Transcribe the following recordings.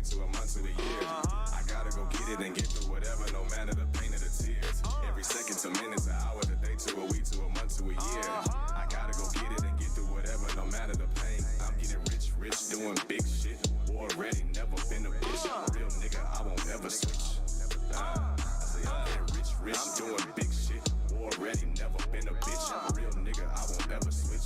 to a month to the year. I gotta go get it and get through whatever, no matter the pain or the tears. Every second to minutes, an hour to day to a week to a month to a year. I gotta go get it and get through whatever, no matter the pain. I'm getting rich, doing big shit. War ready, never been a bitch. I'm a real nigga, I won't ever switch. I say I'm getting rich, doing big shit. War ready, never been a bitch. I'm a real nigga, I won't ever switch.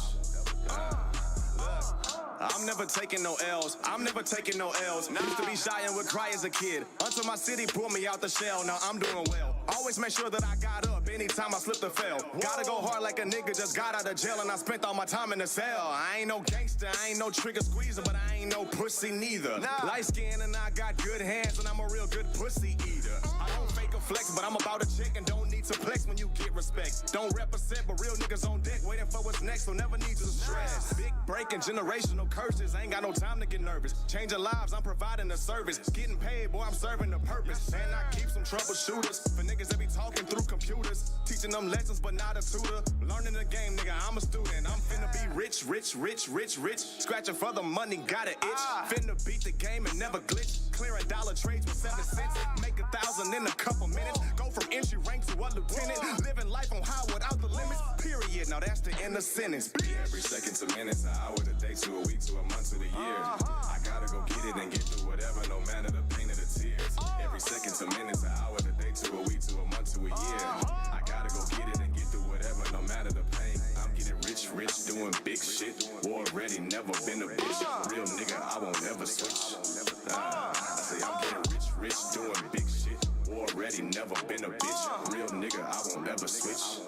I'm never taking no L's. I'm never taking no L's. Used to be shy and would cry as a kid. Until my city pulled me out the shell. Now I'm doing well. Always make sure that I got up anytime I slipped or fell. Gotta go hard like a nigga just got out of jail and I spent all my time in the cell. I ain't no gangster, I ain't no trigger squeezer, but I ain't no pussy neither. Light skin and I got good hands and I'm a real good pussy eater. I don't fake a flex, but I'm about a chick and don't need to flex when you get respect. Don't represent, but real niggas on deck waiting for what's next, so never need to stress. Big break and generational curses, I ain't got no time to get nervous. Changing lives, I'm providing a service. Getting paid, boy, I'm serving a purpose. And I keep some troubleshooters for niggas that be talking through computers. Teaching them lessons, but not a tutor. Learning the game, nigga, I'm a student. I'm finna be rich. Scratching for the money, got an itch. Finna beat the game and never glitch. Clearing dollar trades with 7 cents. Make 1,000 in a couple minutes. Go from entry rank to a lieutenant. Living life on high without the limits. Period. Now that's the end of sentence. Every second to minutes, an hour to day to a week to a month to the year. I gotta go get it and get through whatever, no matter the pain or the tears. Every second to minutes, an hour to day to a week to a month to a year. I gotta go get it and get through whatever, no matter the pain. I'm getting rich, doing big shit. War ready, never been a bitch. Real nigga, I won't ever switch. I say I'm getting rich, doing big shit. War ready, never been a bitch. Real nigga, I won't ever switch.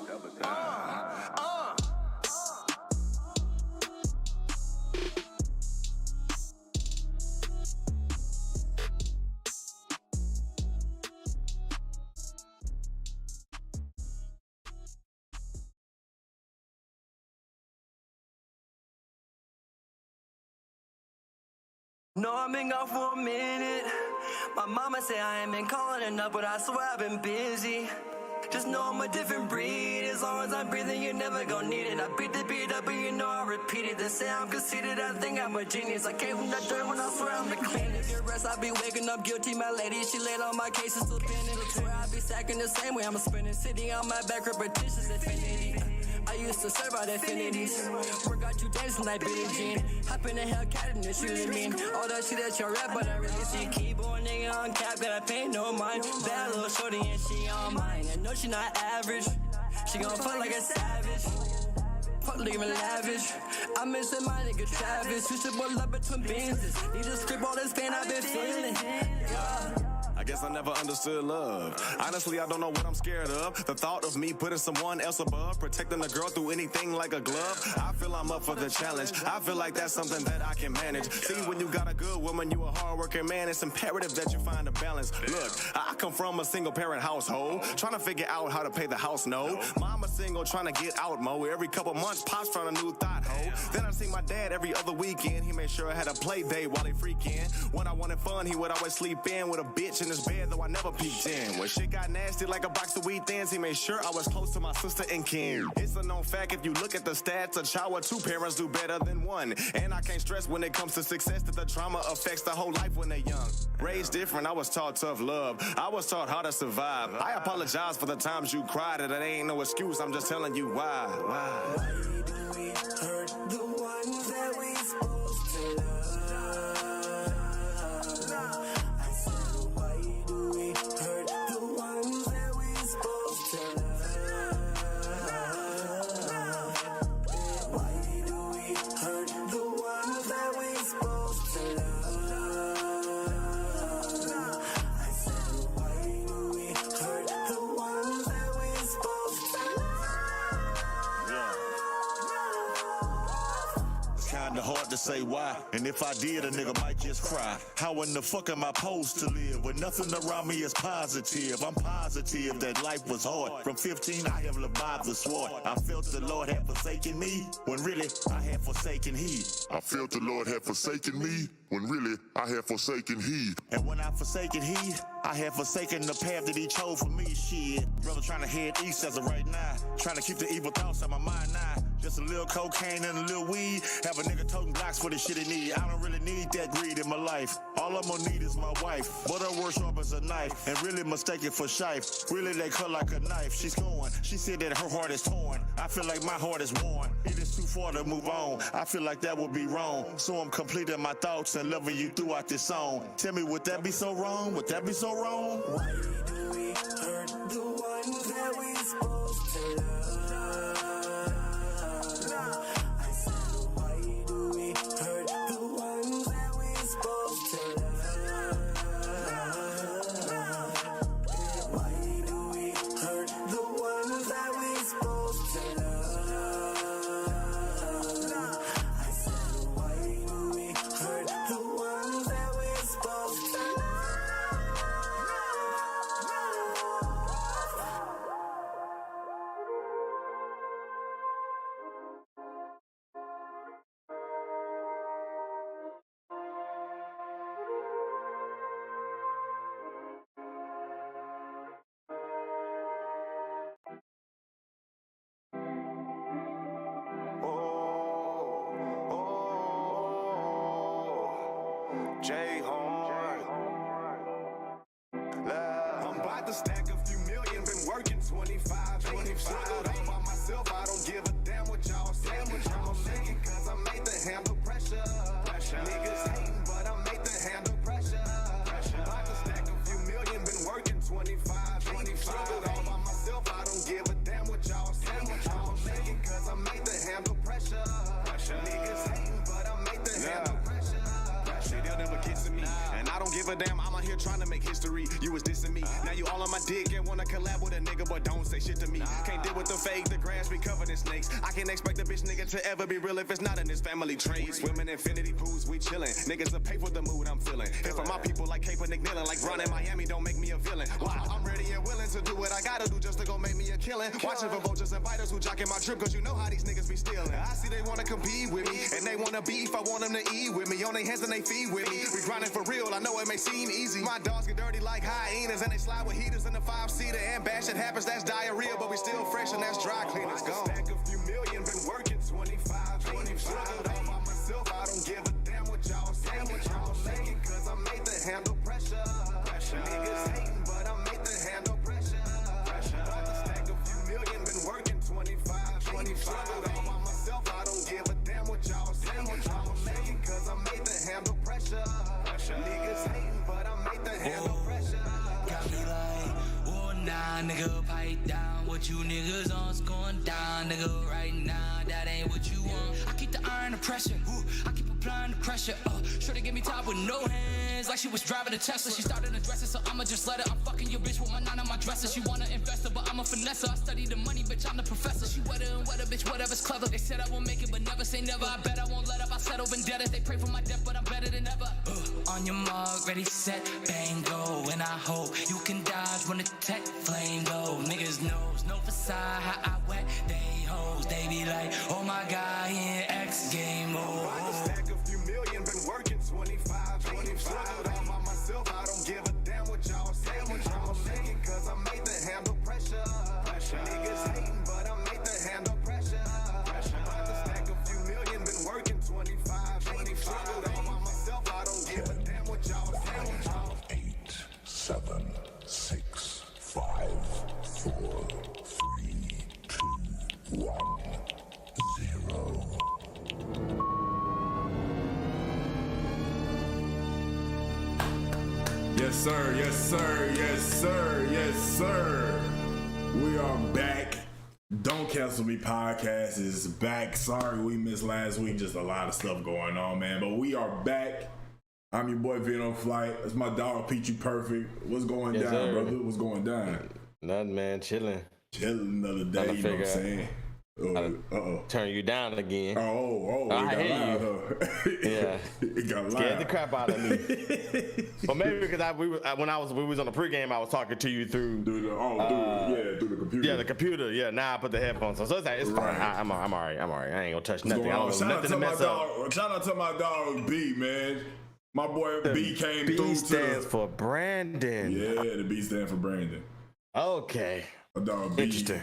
No, I've been gone for a minute. My mama say I ain't been calling enough, but I swear I've been busy. Just know I'm a different breed. As long as I'm breathing, you're never gonna need it. I beat the beat up, and you know I repeat it. They say I'm conceited, I think I'm a genius. I came from the dirt when I swear I'm the cleanest. Get rest, I be waking up guilty. My lady, she laid on my cases, still pinning. Swear I be sacking the same way I'm spinning. Sitting on my back, repetitious infinity. I used to serve out infinities. Work out you dancing like Billie Jean. Hop in the Hellcat and it's really mean. All that shit that you rap, but I really see. Keyboard nigga on cap, gotta pay no mind. Bad little shorty and she on mine. I know she not average. She gon' fuck like a savage. Fuck living lavish. I'm missing my nigga Travis. Used to boil up between business. Need to strip all this pain I've been feeling. Yeah. I guess I never understood love. Honestly, I don't know what I'm scared of. The thought of me putting someone else above, protecting a girl through anything like a glove. I feel I'm up for the challenge. I feel like that's something that I can manage. See, when you got a good woman, you a hard-working man. It's imperative that you find a balance. Look, I come from a single-parent household, trying to figure out how to pay the house note. Mama single, trying to get out mo. Every couple months, pops found a new thought ho. Then I see my dad every other weekend. He made sure I had a play date while he freaking. When I wanted fun, he would always sleep in with a bitch in his bed, though I never peeked in. When shit got nasty like a box of weed thins, he made sure I was close to my sister and kin. It's a known fact if you look at the stats, a child with 2 parents do better than 1. And I can't stress when it comes to success that the trauma affects the whole life when they're young. Raised different, I was taught tough love. I was taught how to survive. I apologize for the times you cried, and it ain't no excuse, I'm just telling you why. Why do we hurt the ones that we supposed to love? Hard to say why, and if I did, a nigga might just cry. How in the fuck am I supposed to live when nothing around me is positive? I'm positive that life was hard. From 15, I have lived by the sword. I felt the Lord had forsaken me, when really I had forsaken He. I felt the Lord had forsaken me, when really I had forsaken He. And when I forsaken He, I had forsaken the path that He chose for me. Shit, brother trying to head east as of right now, trying to keep the evil thoughts out my mind now. Just a little cocaine and a little weed. Have a nigga toting blocks for the shit he need. I don't really need that greed in my life. All I'm gonna need is my wife. But her word sharp as a knife. And really mistaken for shife. Really they cut like a knife. She's going. She said that her heart is torn. I feel like my heart is worn. It is too far to move on. I feel like that would be wrong. So I'm completing my thoughts and loving you throughout this song. Tell me, would that be so wrong? Would that be so wrong? Why do we hurt the ones that we supposed to love? I said, why do we hurt the ones that we supposed to love? Why do we hurt the ones that we supposed to love? I said, why do we hurt the ones that we supposed to love? I'm about to stack a few million, been working 25. Struggled all by myself, I don't give a damn what y'all say. I'ma make it cause I made the handle pressure. Niggas hating, but I made the handle pressure. About to stack a few million, been working 25. Struggled all by myself, I don't give a damn what y'all say. I'ma make it cause I made the handle pressure. Niggas hating, but I made the handle pressure. They'll never get to me, and I don't give a damn. I'm out here trying to make history. You was dissing me, now you all on my dick and wanna collab with a nigga, but don't say shit to me. Can't deal with the fake, the grass be covered in snakes. I can't expect a bitch nigga to ever be real if it's not in this family trade. Swimming infinity pools, we chillin'. Niggas will pay for the mood I'm feeling. And for my people like Kaepernick kneeling, like Brown in Miami, don't make me a villain. Wow, I'm ready and willing to do what I gotta do just to go make me a killing. Watching for vultures and biters who jockin' my trip, cause you know how these niggas be stealing. I see they wanna compete with me, and they wanna beef. I want them to eat with me, on their hands and they feet with me. We grinding for real, I know it may seem easy. My dogs get dirty like hyenas, and they slide with heaters in the 5-seater. And bash it happens, that's diarrhea, but we still fresh and that's dry cleaners. Gone. Stack a few million, been working 25. Struggled all by myself, I don't give a damn what y'all say. I'ma make it cause I made the handle pressure. Niggas hating, but I made the handle pressure. About to stack a few million, been working 25. Struggled all by myself, I don't give a damn what y'all say. I'ma make it cause I made the handle pressure. Niggas hating, but I made the handle pressure. Got me like, oh nah, nigga, pipe down. What you niggas on's going down, nigga, right now. That ain't what you want. I keep the iron of pressure. I keep applying the pressure. Sure to get me top with no hands, like she was driving a Tesla. She started addressing, so I'ma just let her. I'm fucking your bitch with my 9 on my dresser. She wanna invest her, but I'm a finesse. I study the money, bitch, I'm the professor. She wetter and wetter, bitch, whatever's clever. They said I won't make it, but never say never. I bet I won't let up. I settle vendettas. They pray for my death, but I'm better than ever. On your mark, ready, set, bang, go. And I hope you can dodge when the tech flame go. Niggas knows, no facade, how I wet they hoes. They be like, oh my God, he in X game mode. I just stack a few million, been working 25. Struggled all by myself, I don't give a damn what y'all say. I'ma make it cause I made the handle pressure. Niggas hating, but I made the handle pressure. About to stack a few million, been working 25. Struggled all by myself, I don't give a damn what y'all say. 8, 7, 6, 5, 4, 3, 2, 1, 0. Yes, sir. Yes, sir. Yes, sir. Yes, sir. We are back. Don't Cancel Me podcast is back. Sorry we missed last week. Just a lot of stuff going on, man. But we are back. I'm your boy Vino Flight. That's my dog Peachy Perfect. What's going down, sir. brother? What's going down? Nothing, man. Chilling. Chilling another day, you know what I'm saying? Turn you down again. Oh, it I got hear loud, you. huh? Yeah. It got loud. Scared the crap out of me. But maybe because we was on the pregame, I was talking to you through through the computer. Yeah, the computer. Yeah, now I put the headphones on, so it's fine. Right. I'm all right. I ain't gonna touch nothing. I don't Shout want out nothing to to my mess up. dog. Shout out to my dog B, man. My boy B came B through stands for Brandon. Yeah, the B stands for Brandon. Okay. My dog B. Interesting.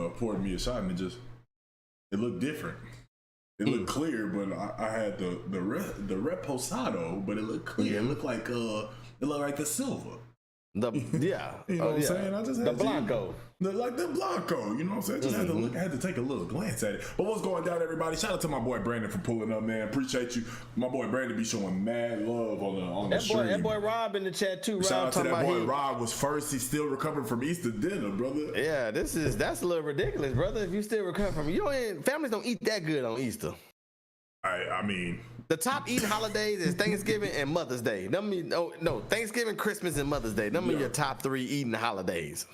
poured me a shot, and it looked different. It looked clear, but I had the reposado, but it looked clear. It looked like the silver. You know what I'm saying? I just had the Blanco. The Blanco, you know what I'm saying? I just had to look, I had to take a little glance at it. But what's going down, everybody? Shout out to my boy Brandon for pulling up, man. Appreciate you. My boy Brandon be showing mad love on the stream. That boy Rob in the chat too. Shout out to that boy Rob was first. He's still recovering from Easter dinner, brother. Yeah, that's a little ridiculous, brother. If you still recovering from families don't eat that good on Easter. I mean, the top eating holidays is Thanksgiving and Mother's Day. Thanksgiving, Christmas, and Mother's Day. Them are your top 3 eating holidays.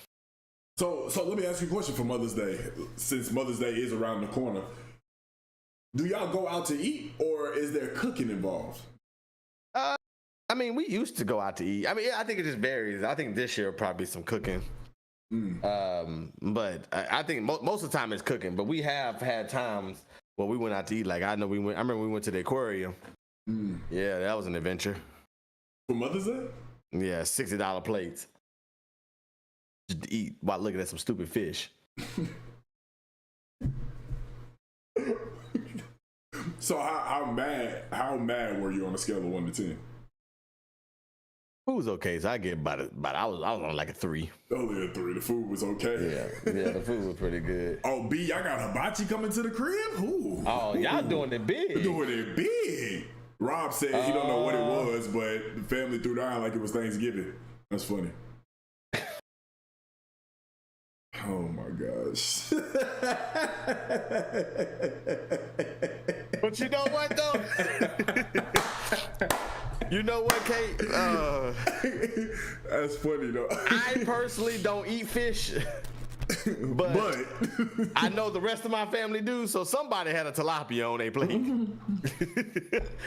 So let me ask you a question for Mother's Day. Since Mother's Day is around the corner, do y'all go out to eat, or is there cooking involved? I mean, we used to go out to eat. I mean, I think it just varies. I think this year will probably be some cooking. But I think most of the time it's cooking. But we have had times where we went out to eat. Like I remember we went to the aquarium. Yeah, that was an adventure. For Mother's Day? Yeah, $60 plates. Just to eat while looking at some stupid fish. So how mad were you on a scale of 1 to 10? Food was okay, so I get about I was on like a 3. Only a 3. The food was okay. Yeah, the food was pretty good. Oh, B, y'all got hibachi coming to the crib? Ooh. Oh, y'all doing it big. Doing it big. Rob said he don't know what it was, but the family threw down like it was Thanksgiving. That's funny. Oh my gosh. But you know what though? You know what, Kate? That's funny though. I personally don't eat fish. But I know the rest of my family do, so somebody had a tilapia on their plate.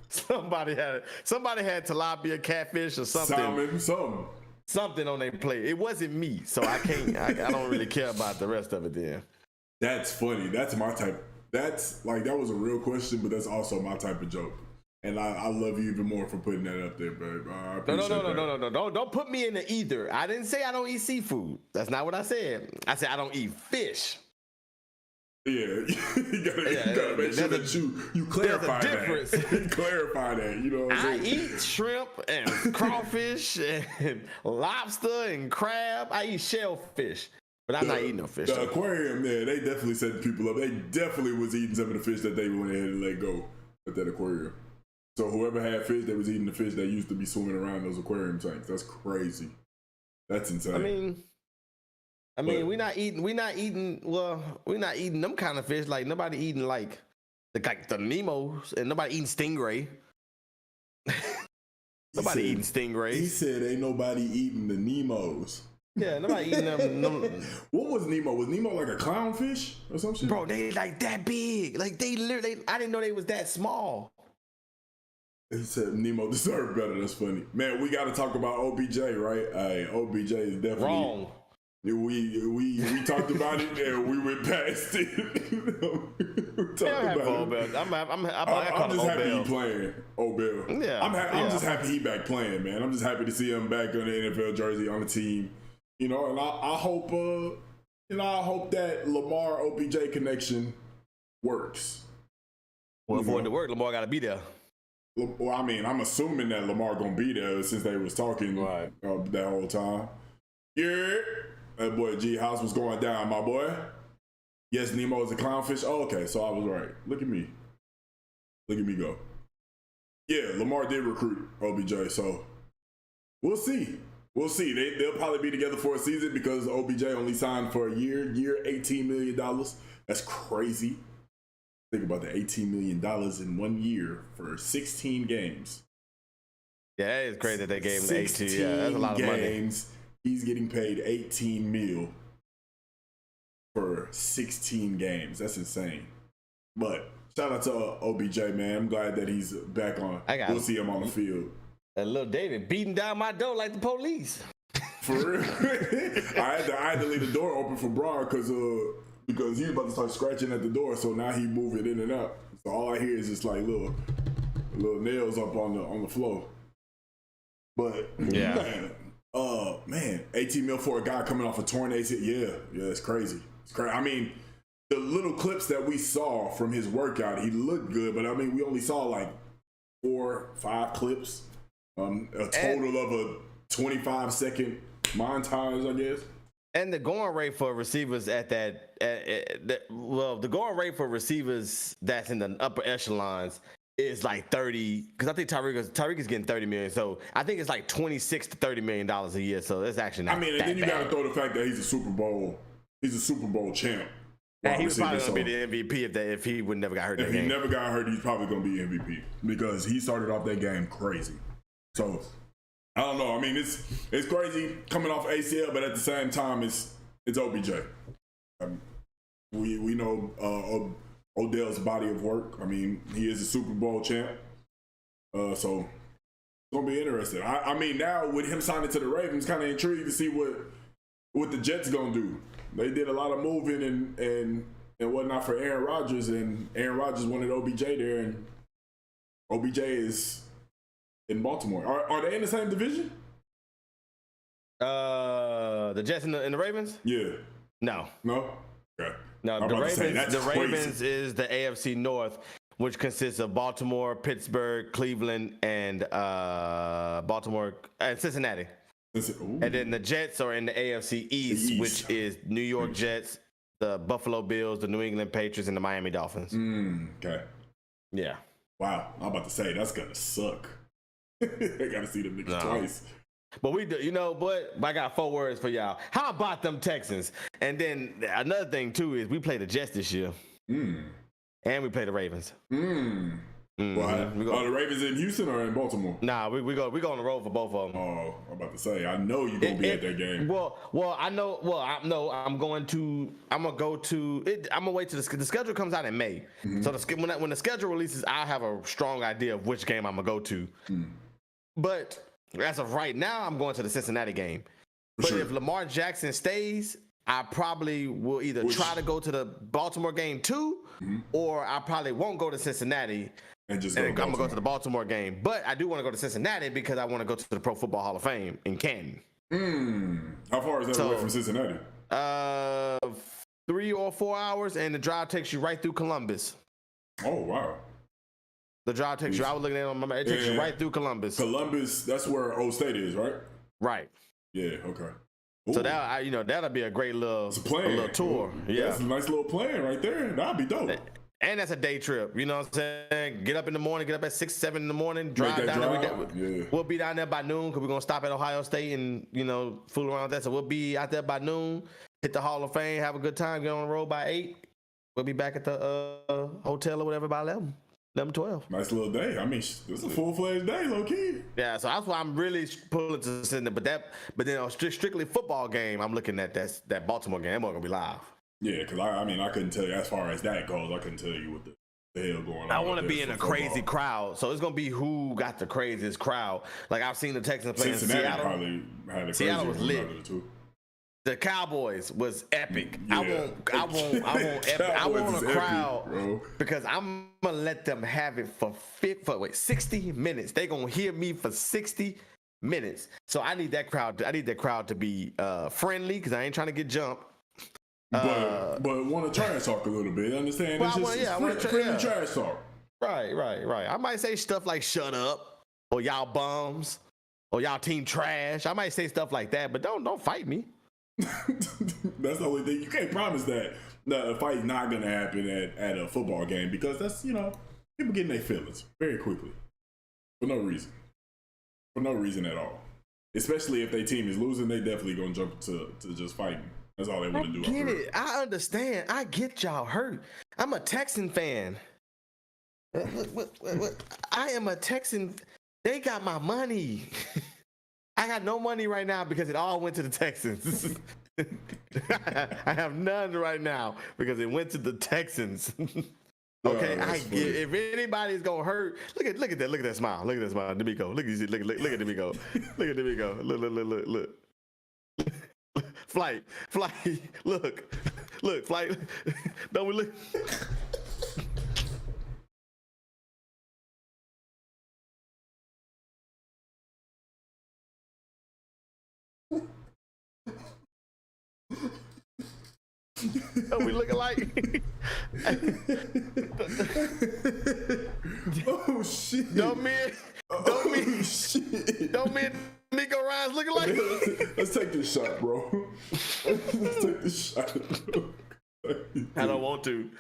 somebody had tilapia, catfish, or something. Something on their plate. It wasn't me, so I can't. I don't really care about the rest of it. Then. That's funny. That's my type. That's like that was a real question, but that's also my type of joke. And I love you even more for putting that up there, babe. I appreciate that. No. Don't put me in the either. I didn't say I don't eat seafood. That's not what I said. I said I don't eat fish. Yeah, you gotta make sure that you clarify that. Clarify that. You know what I'm saying? I eat shrimp and crawfish and lobster and crab. I eat shellfish, but I'm not eating no fish. The aquarium, there, they definitely set people up. They definitely was eating some of the fish that they went ahead and let go at that aquarium. So whoever had fish that was eating the fish that used to be swimming around those aquarium tanks. That's crazy. That's insane. I mean, we're not eating them kind of fish. Like nobody eating like the Nemos, and nobody eating stingray. Nobody eating stingray. He said ain't nobody eating the Nemos. Yeah, nobody eating them. What was Nemo? Was Nemo like a clownfish or some shit? Bro, they like that big. Like they literally, I didn't know they was that small. He said Nemo deserved better. That's funny. Man, we got to talk about OBJ, right? OBJ is definitely wrong. We talked about it and we went past it. I'm just happy he playing Obel. Yeah, I'm just happy he back playing, man. I'm just happy to see him back on the NFL jersey on the team. You know, and I hope I hope that Lamar OBJ connection works. Well, for it to work, Lamar got to be there. Well, I mean, I'm assuming that Lamar gonna be there since they was talking that whole time. Yeah. That boy G House was going down, my boy. Yes, Nemo is a clownfish. Oh, okay, so I was right. Look at me. Look at me go. Yeah, Lamar did recruit OBJ, so we'll see. We'll see. They'll probably be together for a season because OBJ only signed for a year, $18 million. That's crazy. Think about that, $18 million in 1 year for 16 games. Yeah, that is crazy that they gave him 18. Yeah, that's a lot of money. He's getting paid $18 million for 16 games. That's insane. But shout out to OBJ, man. I'm glad that he's back on. We'll see him on the field. And little David beating down my door like the police. For real. I had to leave the door open for Braun because he was about to start scratching at the door. So now he moving in and out. So all I hear is just like little nails up on the floor. But yeah. Man, 18 mil for a guy coming off a torn ACL. Yeah, it's crazy. It's crazy. I mean, the little clips that we saw from his workout, he looked good, but I mean, we only saw like 4, 5 clips. A total of a 25-second montage, I guess. And the going rate for receivers the going rate for receivers that's in the upper echelons is like 30, because I think Tyreek is getting 30 million. So I think it's like 26 to 30 million dollars a year. So that's actually not. I mean, and then you got to throw the fact that he's a Super Bowl champ. And he was probably going to be the MVP if he would never got hurt. If he never got hurt, he's probably going to be MVP because he started off that game crazy. So I don't know. I mean, it's crazy coming off ACL, but at the same time, it's OBJ. We know Odell's body of work. I mean, he is a Super Bowl champ. So it's gonna be interesting. I mean, now with him signing to the Ravens, kind of intrigued to see what the Jets gonna do. They did a lot of moving and whatnot for Aaron Rodgers, and Aaron Rodgers wanted OBJ there, and OBJ is in Baltimore. Are they in the same division? The Jets and the Ravens? Yeah. No. Okay. No, the Ravens is the AFC North, which consists of Baltimore, Pittsburgh, Cleveland, and Baltimore and Cincinnati. And then the Jets are in the AFC East, which is New York Jets, the Buffalo Bills, the New England Patriots, and the Miami Dolphins. Okay. Yeah. Wow. I'm about to say that's gonna suck. I gotta see them niggas twice. But we do, you know what? I got 4 words for y'all. How about them Texans? And then another thing too is we play the Jets this year, and we play the Ravens. Are the Ravens in Houston or in Baltimore? Nah, we go on the road for both of them. Oh, I'm about to say, I know you're gonna be at that game. I'm gonna wait till the schedule comes out in May. So when the schedule releases, I'll have a strong idea of which game I'm gonna go to. But as of right now, I'm going to the Cincinnati game. But if Lamar Jackson stays, I probably will either try to go to the Baltimore game too, or I probably won't go to Cincinnati. I'm going to go to the Baltimore game. But I do want to go to Cincinnati because I want to go to the Pro Football Hall of Fame in Canton. How far is that away from Cincinnati? 3 or 4 hours, and the drive takes you right through Columbus. Oh, wow. The drive takes you, I was looking at it on my map, it takes you right through Columbus. Columbus, that's where Old State is, right? Right. Yeah, okay. Ooh. So that'll be a great little tour. Yeah. That's a nice little plan right there. That'd be dope. And that's a day trip. You know what I'm saying? Get up in the morning, get up at 6, 7 in the morning, drive down there. We'll be down there by noon because we're going to stop at Ohio State and, fool around with that. So we'll be out there by noon, hit the Hall of Fame, have a good time, get on the road by 8. We'll be back at the hotel or whatever by 11. 12. Nice little day. I mean, it's a full-fledged day, low key. Yeah, so that's why I'm really pulling to Sydney. But then on strictly football game, I'm looking at that Baltimore game. That gonna be live. Yeah, because I couldn't tell you as far as that goes. I couldn't tell you what the hell going on. I want to be in a crazy crowd, so it's gonna be who got the craziest crowd. Like I've seen the Texans play in Seattle. Probably had a Seattle was lit. The Cowboys was epic. Yeah. I want a crowd epic, because I'm gonna let them have it for 60 minutes. They gonna hear me for 60 minutes. So I need that crowd. I need that crowd to be friendly because I ain't trying to get jumped. But want to trash talk a little bit. Understand? Well, it's friendly trash talk. Right. I might say stuff like "shut up" or "y'all bums" or "y'all team trash." I might say stuff like that, but don't fight me. That's the only thing. You can't promise that a fight's not gonna happen at a football game because that's people getting their feelings very quickly for no reason at all. Especially if their team is losing, they definitely gonna jump to just fighting. That's all they want to do. I get it. I understand. I get y'all hurt. I'm a Texan fan. I am a Texan. They got my money. I got no money right now because it all went to the Texans. I have none right now because it went to the Texans. Okay, if anybody's gonna hurt, look at that smile. Look at that smile, D'Amico. Look at D'Amico. Look at D'Amico. Look. Flight. Look, flight. Don't we look? Don't we looking like? Oh shit! Don't me Shit! and Nico Ryan's looking like? Let's take this shot, bro. Let's take this shot. I don't want to.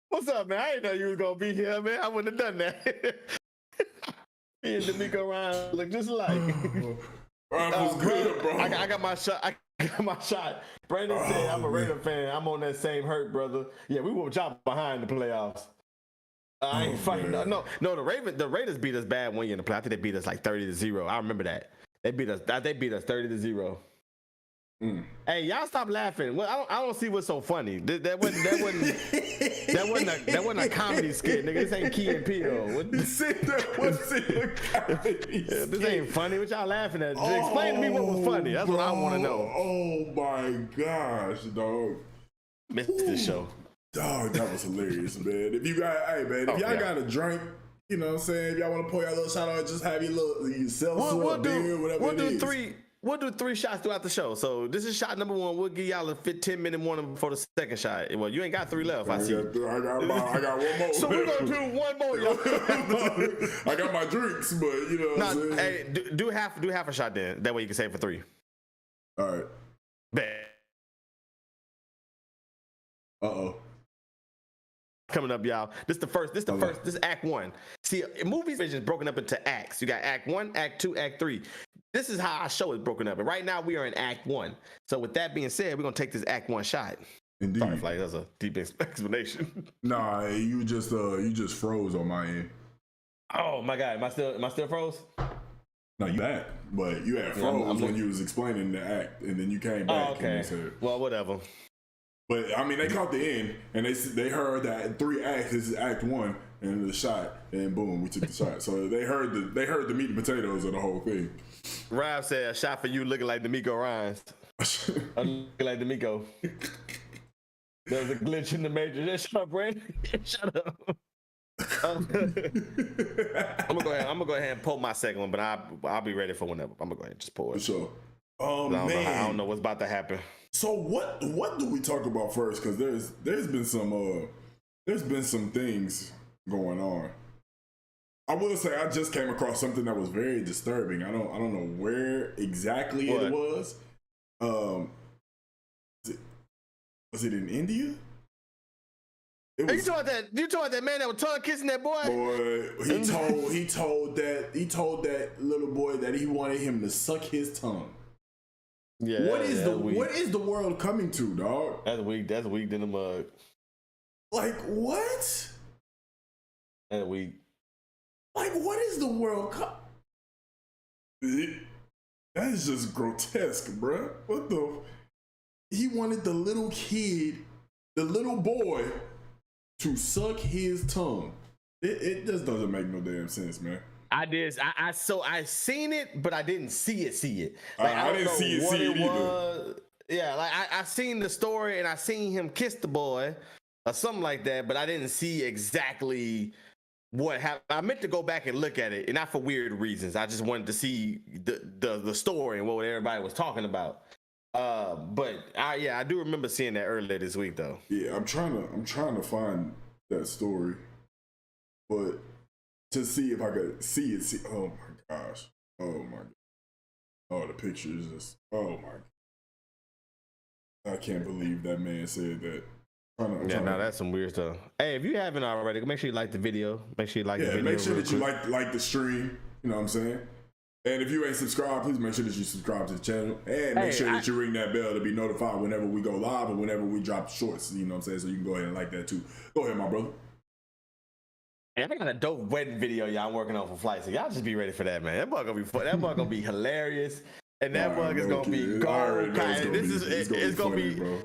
What's up, man? I didn't know you was gonna be here, man. I wouldn't have done that. Me and D'Amico Ryan look just like. Ryan was good, bro. I got my shot. Brandon said I'm a Raider fan. I'm on that same hurt, brother. Yeah, we will drop behind the playoffs. I ain't fighting. No. The Raiders beat us bad one year in the playoffs. I think they beat us like 30-0. I remember that. They beat us 30-0. Hey, y'all stop laughing. Well, I don't see what's so funny. That wasn't a comedy skit, nigga. This ain't Key and Peele. This ain't funny. What y'all laughing at? Explain to me what was funny. That's what I want to know. Oh my gosh, dog. Missed this show. Dog, that was hilarious, man. If you got, got a drink, you know what I'm saying? If y'all want to pour your little shot out, just have your seltzer, beer, whatever it is. We'll do 3 shots throughout the show. So this is shot number 1. We'll give y'all a 10-minute warning before the second shot. Well, you ain't got 3 left. I see. I got one more. So we're gonna do one more, y'all. I got my drinks, but you know. What I'm saying? Hey, do half a shot then. That way you can save for 3. All right. Bet. Uh-oh. Coming up, y'all. This is Act 1. See, movies are just broken up into acts. You got Act 1, Act 2, Act 3. This is how our show is broken up. And right now we are in Act 1. So with that being said, we're gonna take this Act 1 shot. Indeed. Sorry, like that's a deep explanation. Nah, you just froze on my end. Oh my God, am I still froze? No, you back, but you had froze when you was explaining the act, and then you came back. Oh, okay. And said, well, whatever. But I mean, they caught the end, and they heard that 3 acts. This is Act 1, and the shot, and boom, we took the shot. So they heard the meat and potatoes of the whole thing. Rav said a shot for you, looking like D'Amico Ryan's. Looking like D'Amico. There was a glitch in the matrix. Shut up, Brandon. Shut up. I'm gonna go ahead and pull my second one, but I'll be ready for whenever. I'm gonna go ahead and just pull it. For sure. I don't know what's about to happen. So what do we talk about first? Because there's been some things going on. I will say I just came across something that was very disturbing. I don't know where exactly it was. Was it in India? You talking about that man that was tongue kissing that boy? Boy, he told that little boy that he wanted him to suck his tongue. Yeah. What is the world coming to, dog? That's weak. That's weak in the mug. Like what? That's weak. Like what is the world that is just grotesque, bruh. What the? He wanted the little kid, the little boy, to suck his tongue. It just doesn't make no damn sense, man. I did. I seen it, but I didn't see it. Like, I didn't see it either. Yeah, like I seen the story and I seen him kiss the boy or something like that, but I didn't see exactly what happened. I meant to go back and look at it, and not for weird reasons. I just wanted to see the story and what everybody was talking about. But I do remember seeing that earlier this week, though. Yeah, I'm trying to find that story, but to see if I could see it. Oh my gosh! Oh my! Oh, the picture is just. Oh my! I can't believe that man said that. That's some weird stuff. Hey, if you haven't already, make sure you like the video. Make sure you like the video. Make sure that you like the stream. You know what I'm saying? And if you ain't subscribed, please make sure that you subscribe to the channel. And make sure that you ring that bell to be notified whenever we go live or whenever we drop shorts. You know what I'm saying? So you can go ahead and like that too. Go ahead, my brother. Hey, I got a dope wedding video y'all working on for flight. So y'all just be ready for that, man. That mug gonna be fun. That mug gonna be hilarious. And that mug is gonna be gold.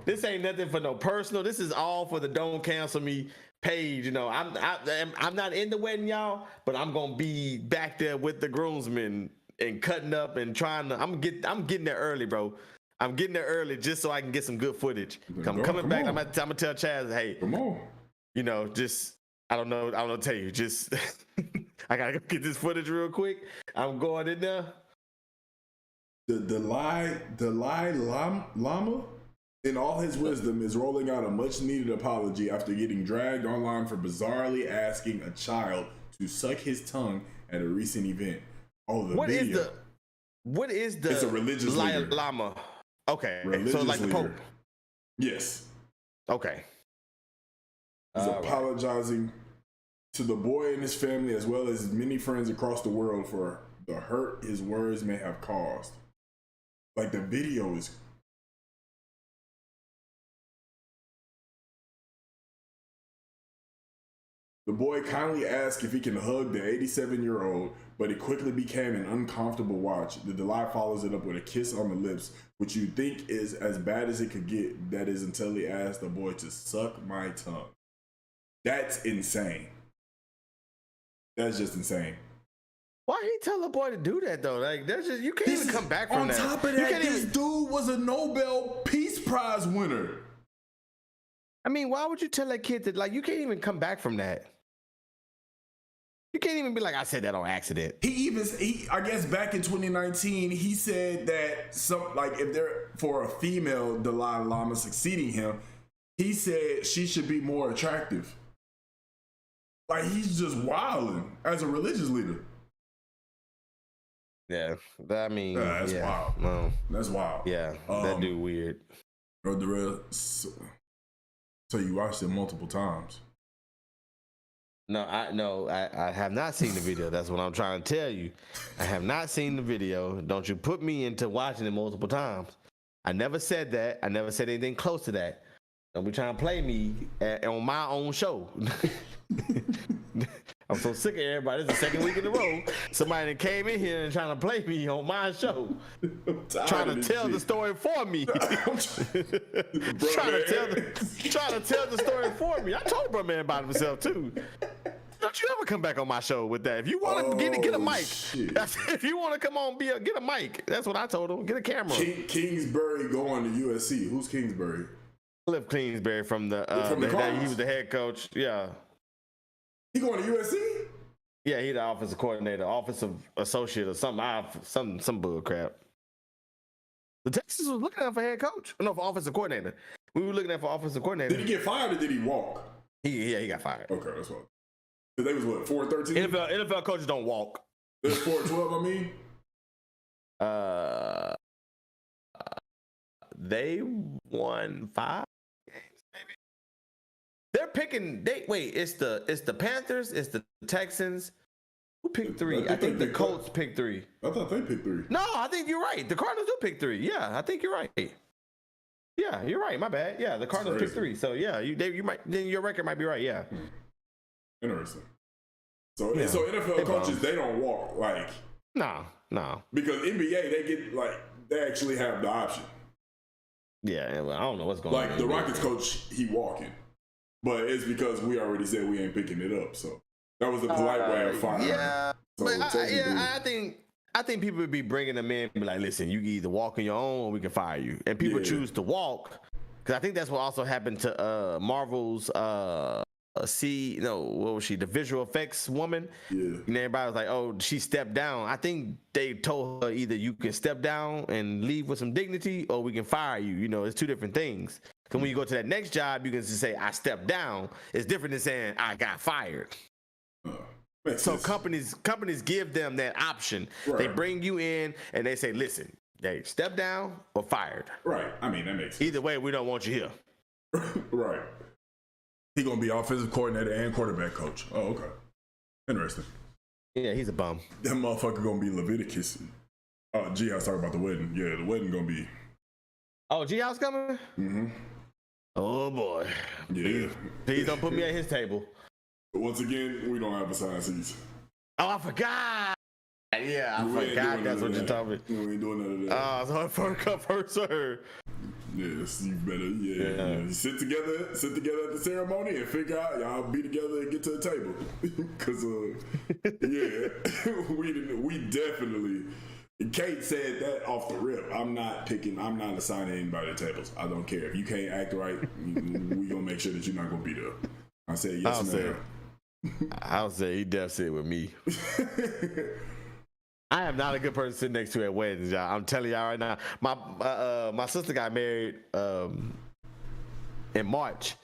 This ain't nothing for no personal. This is all for the Don't Cancel Me page. You know, I'm not in the wedding, y'all, but I'm gonna be back there with the groomsmen and cutting up and trying to. I'm getting there early, bro. I'm getting there early just so I can get some good footage. I'm coming back. I'm gonna tell Chaz, hey, come on. You know, just I don't know. Tell you, just I gotta go get this footage real quick. I'm going in there. The Dalai Lama, in all his wisdom, is rolling out a much-needed apology after getting dragged online for bizarrely asking a child to suck his tongue at a recent event. Oh, What is the It's a religious Dalai leader. Lama? Okay, Religious so like the leader. Pope. Yes. Okay. He's apologizing to the boy and his family, as well as many friends across the world, for the hurt his words may have caused. Like, the video is... The boy kindly asked if he can hug the 87-year-old, but it quickly became an uncomfortable watch. The Dalai follows it up with a kiss on the lips, which you think is as bad as it could get. That is until he asked the boy to suck my tongue. That's insane. That's just insane. Why he tell the boy to do that though? Like, there's just, you can't even come back from on that. On top of You that, can't this even, dude was a Nobel Peace Prize winner. I mean, why would you tell that kid that? Like, you can't even come back from that. You can't even be like, I said that on accident. I guess back in 2019, he said that if they're for a female Dalai Lama succeeding him, he said she should be more attractive. Like, he's just wilding as a religious leader. Yeah, I mean, that's wild. No, that's wild. Yeah, that dude weird. So you watched it multiple times. No, I have not seen the video. That's what I'm trying to tell you. I have not seen the video. Don't you put me into watching it multiple times. I never said that. I never said anything close to that. Don't be trying to play me on my own show. I'm so sick of everybody. This is the second week in a row. Somebody that came in here and trying to play me on my show. Trying to tell the story for me. trying to tell the story for me. I told Bro Man about himself too. Don't you ever come back on my show with that. If you want to get a mic, if you want to come on, get a mic. That's what I told him. Get a camera. Kingsbury going to USC. Who's Kingsbury? Cliff Kingsbury from the he was the head coach. Yeah. He going to USC? Yeah, he the offensive coordinator, offensive associate or something, some bull crap. The Texans was looking at for head coach. No, for offensive coordinator. We were looking at for offensive coordinator. Did he get fired or did he walk? He got fired. Okay, that's what. They was what, 4-13? NFL coaches don't walk. They was 4-12, I mean? They won 5 games, maybe. They're picking. It's the Panthers. It's the Texans. Who picked 3? I think the Colts picked 3. I thought they picked 3. No, I think you're right. The Cardinals do pick 3. Yeah, I think you're right. Yeah, you're right. My bad. Yeah, the Cardinals picked 3. So yeah, you might. Then your record might be right. Yeah. Interesting. So NFL coaches, they don't walk, like. No. Because NBA, they actually have the option. Yeah, well, I don't know what's going on. Like the Rockets coach, he walking, but it's because we already said we ain't picking it up. So that was a polite way of firing. Yeah, so but I think people would be bringing them in and be like, listen, you can either walk on your own or we can fire you. And people choose to walk because I think that's what also happened to Marvel's what was she? The visual effects woman. Yeah. And everybody was like, oh, she stepped down. I think they told her either you can step down and leave with some dignity or we can fire you. You know, it's 2 different things. Because when you go to that next job, you can just say, I stepped down. It's different than saying I got fired. So companies give them that option. Right. They bring you in and they say, listen, they step down or fired. Right. I mean, that makes sense. Either way, we don't want you here. Right. He gonna be offensive coordinator and quarterback coach. Oh, okay. Interesting. Yeah, he's a bum. That motherfucker gonna be Leviticus. Oh, G-House talking about the wedding. Yeah, the wedding gonna be. Oh, G-House coming? Mm-hmm. Oh, boy. Yeah. Please don't put me at his table. But once again, we don't have assigned seats. Oh, I forgot. Yeah, I forgot that's what you're talking about. We ain't doing none of that. So first come, first serve. Yes, you better, yeah. You sit together at the ceremony and figure out y'all be together and get to the table. Because, we definitely, Kate said that off the rip. I'm not assigning anybody to tables. I don't care. If you can't act right, we gonna make sure that you're not gonna be there. I said yes, ma'am. I'll say he definitely said with me. I am not a good person sitting next to at weddings, y'all. I'm telling y'all right now. My sister got married in March,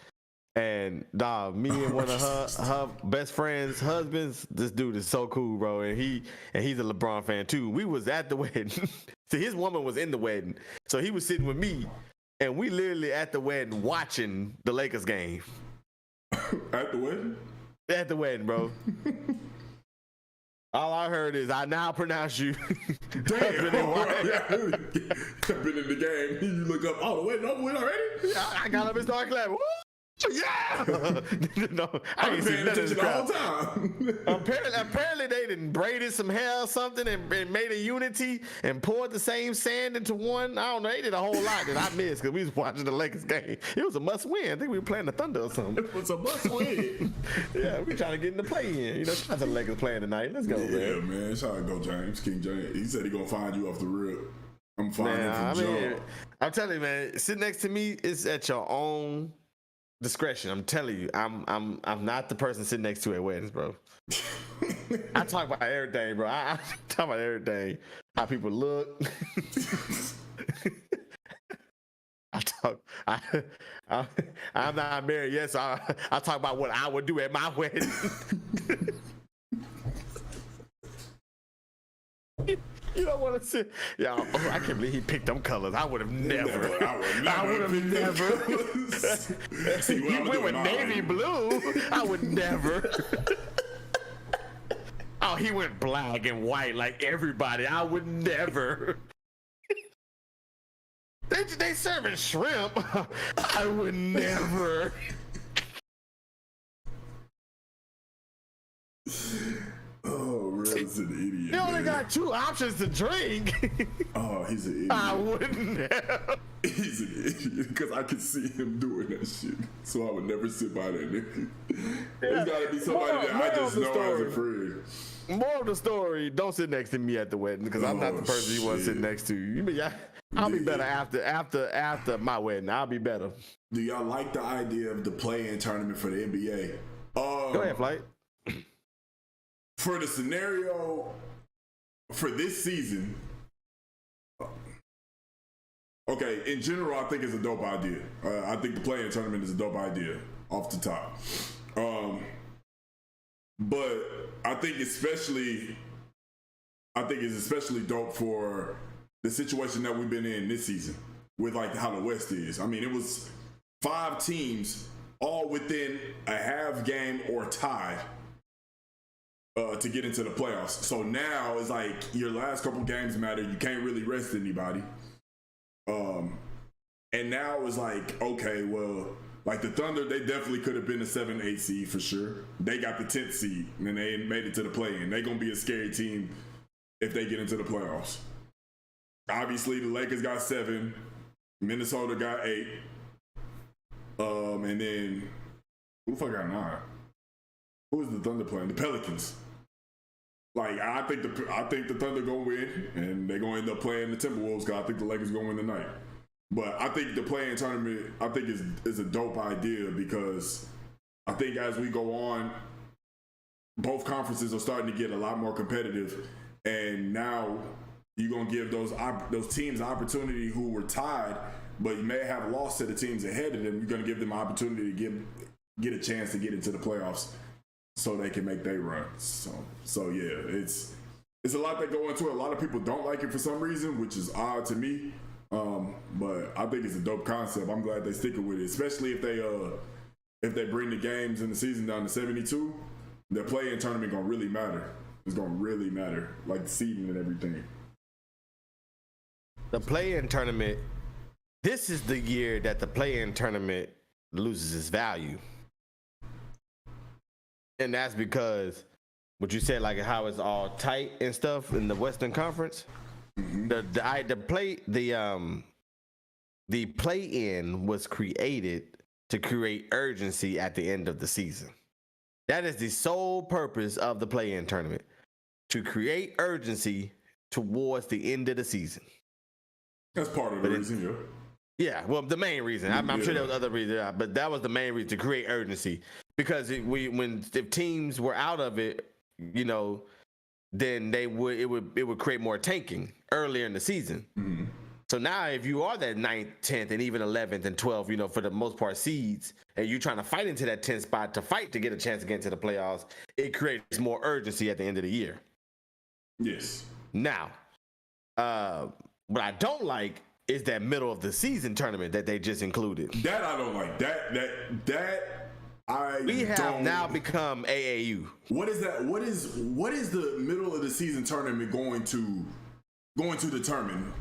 and me and one of her best friends' husbands. This dude is so cool, bro, and he's a LeBron fan too. We was at the wedding. See, his woman was in the wedding, so he was sitting with me, and we literally at the wedding watching the Lakers game. At the wedding? At the wedding, bro. All I heard is, I now pronounce you. Damn. Been in the game. You look up, oh, the wedding over with already? I got up and started clapping. Woo! Yeah. No, I I've ain't been seen paying none of this attention the crowd. whole time. Apparently they done braided some hair or something and made a unity and poured the same sand into one. I don't know. They did a whole lot that I missed because we was watching the Lakers game. It was a must win. I think we were playing the Thunder or something. It was a must win. Yeah, we trying to get in the play in. You know, shout out to the Lakers playing tonight. Let's go, Yeah, man. man. Shout out to go James, King James. He said he gonna find you off the rip. I'm finding him from jump. I'm telling you, man, sit next to me is at your own discretion. I'm telling you, I'm not the person sitting next to at weddings, bro. I talk about everything, bro. I talk about everything. How people look. I'm not married yet, so I talk about what I would do at my wedding. You don't want to see, yeah. Oh, I can't believe he picked them colors. I would have never. I would have never. See, He went with navy blue. I would never. Oh, he went black and white like everybody. I would never. They serving shrimp. I would never. Oh, Red's an idiot. You only man. got two options to drink. Oh, he's an idiot. I wouldn't have. He's an idiot because I could see him doing that shit. So I would never sit by that nigga. There's got to be somebody that I just know as a friend. More of the story: don't sit next to me at the wedding because I'm not the person you want to sit next to. I'll be better after my wedding. I'll be better. Do y'all like the idea of the play-in tournament for the NBA? Go ahead, Flight. For the scenario for this season, okay, in general, I think it's a dope idea. I think the play-in tournament is a dope idea off the top. But I think it's especially dope for the situation that we've been in this season with like how the West is. I mean, it was 5 teams all within a half game or tied to get into the playoffs. So now it's like your last couple games matter. You can't really rest anybody. And now it's like, okay, well, like the Thunder, they definitely could have been a 7-8 seed for sure. They got the 10th seed and they made it to the play-in. They're going to be a scary team if they get into the playoffs. Obviously, the Lakers got 7. Minnesota got 8. And then, who the fuck got 9? Who is the Thunder playing? The Pelicans. Like, I think the Thunder gonna win, and they're gonna end up playing the Timberwolves because I think the Lakers gonna win tonight. But I think the play-in tournament, I think is a dope idea because I think as we go on, both conferences are starting to get a lot more competitive, and now you're gonna give those teams an opportunity who were tied, but you may have lost to the teams ahead of them. You're gonna give them an opportunity to get a chance to get into the playoffs, so they can make their run. So yeah, it's a lot that go into it. A lot of people don't like it for some reason, which is odd to me. But I think it's a dope concept. I'm glad they sticking with it, especially if they bring the games in the season down to 72. The play-in tournament gonna really matter. It's gonna really matter, like the seeding and everything. The play-in tournament. This is the year that the play-in tournament loses its value. And that's because what you said, like how it's all tight and stuff in the Western Conference. Mm-hmm. The play-in was created to create urgency at the end of the season. That is the sole purpose of the play-in tournament, to create urgency towards the end of the season. That's part of the reason, yeah. Yeah, well, the main reason. I'm sure there was other reasons, but that was the main reason, to create urgency. Because if teams were out of it, you know, then it would create more tanking earlier in the season. Mm-hmm. So now if you are that 9th, 10th, and even 11th and 12th, you know, for the most part seeds, and you're trying to fight into that 10th spot to fight to get a chance to get into the playoffs, it creates more urgency at the end of the year. Yes. Now, what I don't like is that middle of the season tournament that they just included. That I don't like. We have now become AAU. What is that? What is the middle of the season tournament going to determine?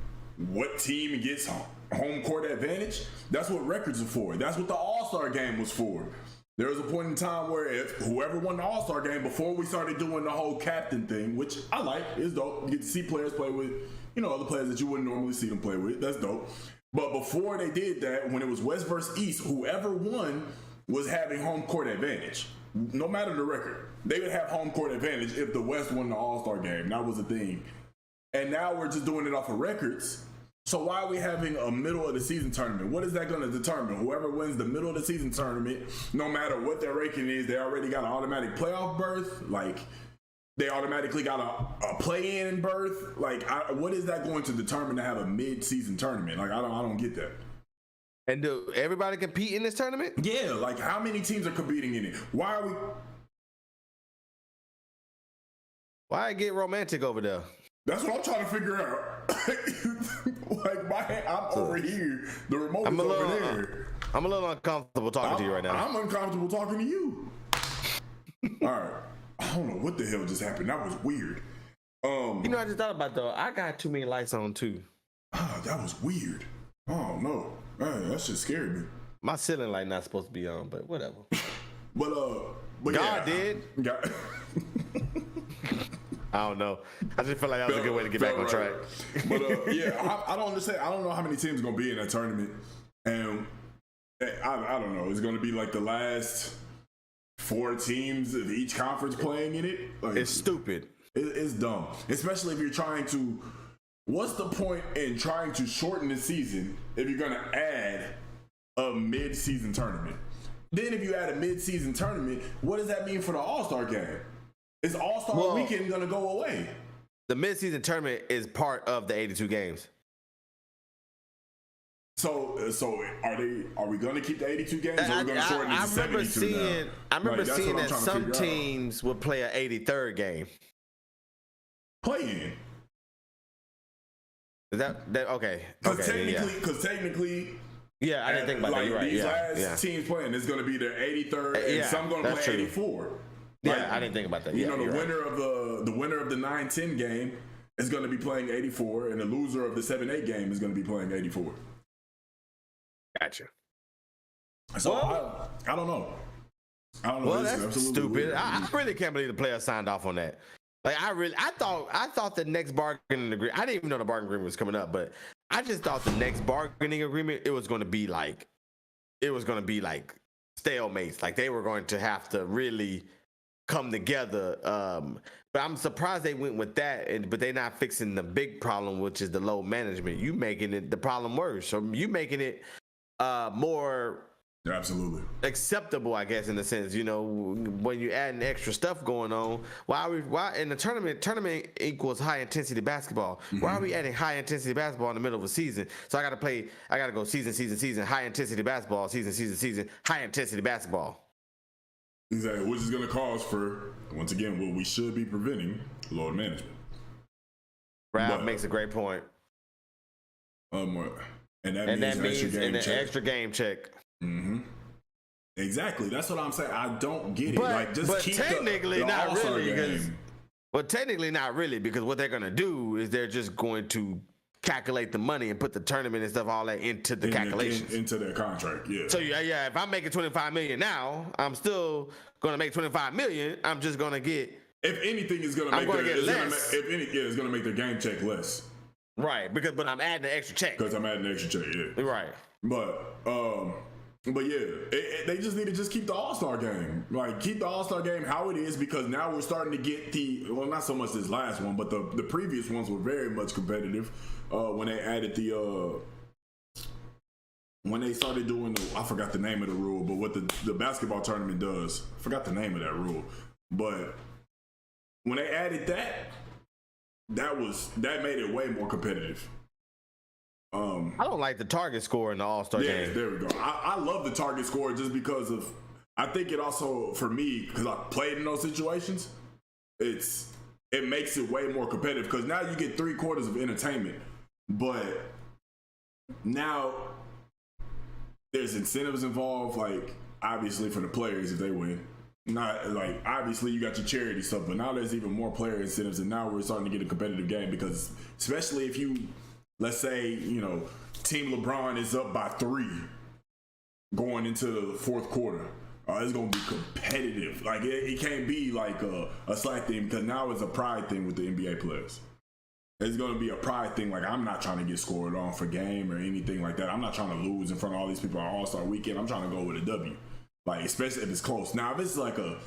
What team gets home court advantage? That's what records are for. That's what the All-Star game was for. There was a point in time where if whoever won the All-Star game before we started doing the whole captain thing, which I like, is dope. You get to see players play with, you know, other players that you wouldn't normally see them play with. That's dope. But before they did that, when it was West versus East, whoever won was having home court advantage. No matter the record, they would have home court advantage if the West won the All-Star game. That was the thing. And now we're just doing it off of records. So why are we having a middle of the season tournament? What is that going to determine? Whoever wins the middle of the season tournament, no matter what their ranking is, they already got an automatic playoff berth. Like, they automatically got a play-in berth. Like, what is that going to determine to have a mid-season tournament? Like, I don't get that. And do everybody compete in this tournament? Yeah, like how many teams are competing in it? Why are we? Why get romantic over there? That's what I'm trying to figure out. Like I'm over here, the remote is over there. I'm a little uncomfortable talking to you right now. I'm uncomfortable talking to you. All right, I don't know what the hell just happened. That was weird. You know, I just thought about though. I got too many lights on too. That was weird. Oh no, man, that shit scared me. My ceiling light not supposed to be on, but whatever. but God yeah, did. God. I don't know. I just feel like that was a good way to get back on track. But yeah, I don't understand. I don't know how many teams are gonna be in that tournament, and I don't know. It's gonna be like the last 4 teams of each conference playing in it. Like, it's stupid. It's dumb, especially if you're trying to. What's the point in trying to shorten the season if you're gonna add a mid-season tournament? Then if you add a mid-season tournament, what does that mean for the All-Star game? Is All-Star weekend gonna go away? The mid-season tournament is part of the 82 games. So are we gonna keep the 82 games, or are we gonna shorten it to 72 now? I remember seeing that some teams would play an 83rd game. Play in. Is that okay? Because technically. Yeah, I didn't think about that. You're right. These last teams playing is going to be their 83rd, and some going to play 84. Yeah, I didn't think about that. You know, the winner of the 9-10 game is going to be playing 84, and the loser of the 7-8 game is going to be playing 84. Gotcha. So I don't know. Well, that's stupid. I really can't believe the players signed off on that. Like I thought the next bargaining agreement. I didn't even know the bargaining agreement was coming up, but I just thought the next bargaining agreement it was going to be like stalemates. Like they were going to have to really come together. But I'm surprised they went with that. But they're not fixing the big problem, which is the low management. You making it the problem worse. So you making it more. Absolutely acceptable, I guess, in the sense, you know, when you're adding extra stuff going on. Why in the tournament equals high intensity basketball? Mm-hmm. Why are we adding high intensity basketball in the middle of a season? So I got to go season, high intensity basketball, season, high intensity basketball. Exactly, which is going to cause for, once again, what we should be preventing, load management. Ralph makes a great point. And that means an extra game check. Mm-hmm. Exactly. That's what I'm saying. I don't get it. But keep technically the not All-Star really game. technically not really, because what they're gonna do is they're just going to calculate the money and put the tournament and stuff all that into the calculations into their contract. Yeah. So yeah, if I'm making $25 million now, I'm still gonna make $25 million. I'm just gonna get. If anything, is gonna make it's gonna make their game check less. Right, but I'm adding an extra check. Because I'm adding an extra check. Yeah. Right. But yeah, they just need to just keep the All-Star game. Like, keep the All-Star game how it is, because now we're starting to get not so much this last one, but the previous ones were very much competitive when they added when they started doing I forgot the name of the rule, but what the basketball tournament does. I forgot the name of that rule. But when they added that made it way more competitive. I don't like the target score in the All-Star game. Yeah, there we go. I love the target score just because of, I think it also, for me, because I played in those situations, it makes it way more competitive because now you get 3/4 of entertainment, but now there's incentives involved, like obviously for the players if they win. Not like obviously you got your charity stuff, but now there's even more player incentives, and now we're starting to get a competitive game because especially if you, let's say, you know, Team LeBron is up by 3 going into the fourth quarter. It's going to be competitive. Like, it can't be like a slack thing because now it's a pride thing with the NBA players. It's going to be a pride thing. Like, I'm not trying to get scored on for game or anything like that. I'm not trying to lose in front of all these people on All-Star Weekend. I'm trying to go with a W. Like, especially if it's close. Now, if it's like a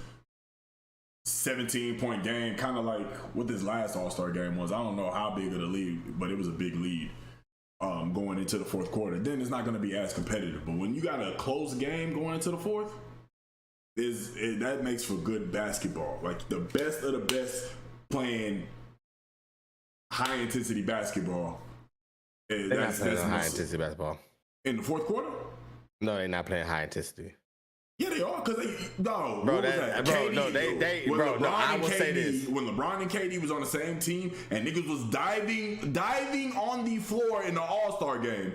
17-point game, kind of like what this last All-Star game was. I don't know how big of the lead, but it was a big lead going into the fourth quarter. Then it's not going to be as competitive. But when you got a close game going into the fourth, that makes for good basketball. Like the best of the best playing high intensity basketball. They're not playing high intensity basketball in the fourth quarter. No, they're not playing high intensity. Yeah, they are because bro. What was that? Bro, KD, no, no. I will say this: when LeBron and KD was on the same team and niggas was diving on the floor in the All-Star game.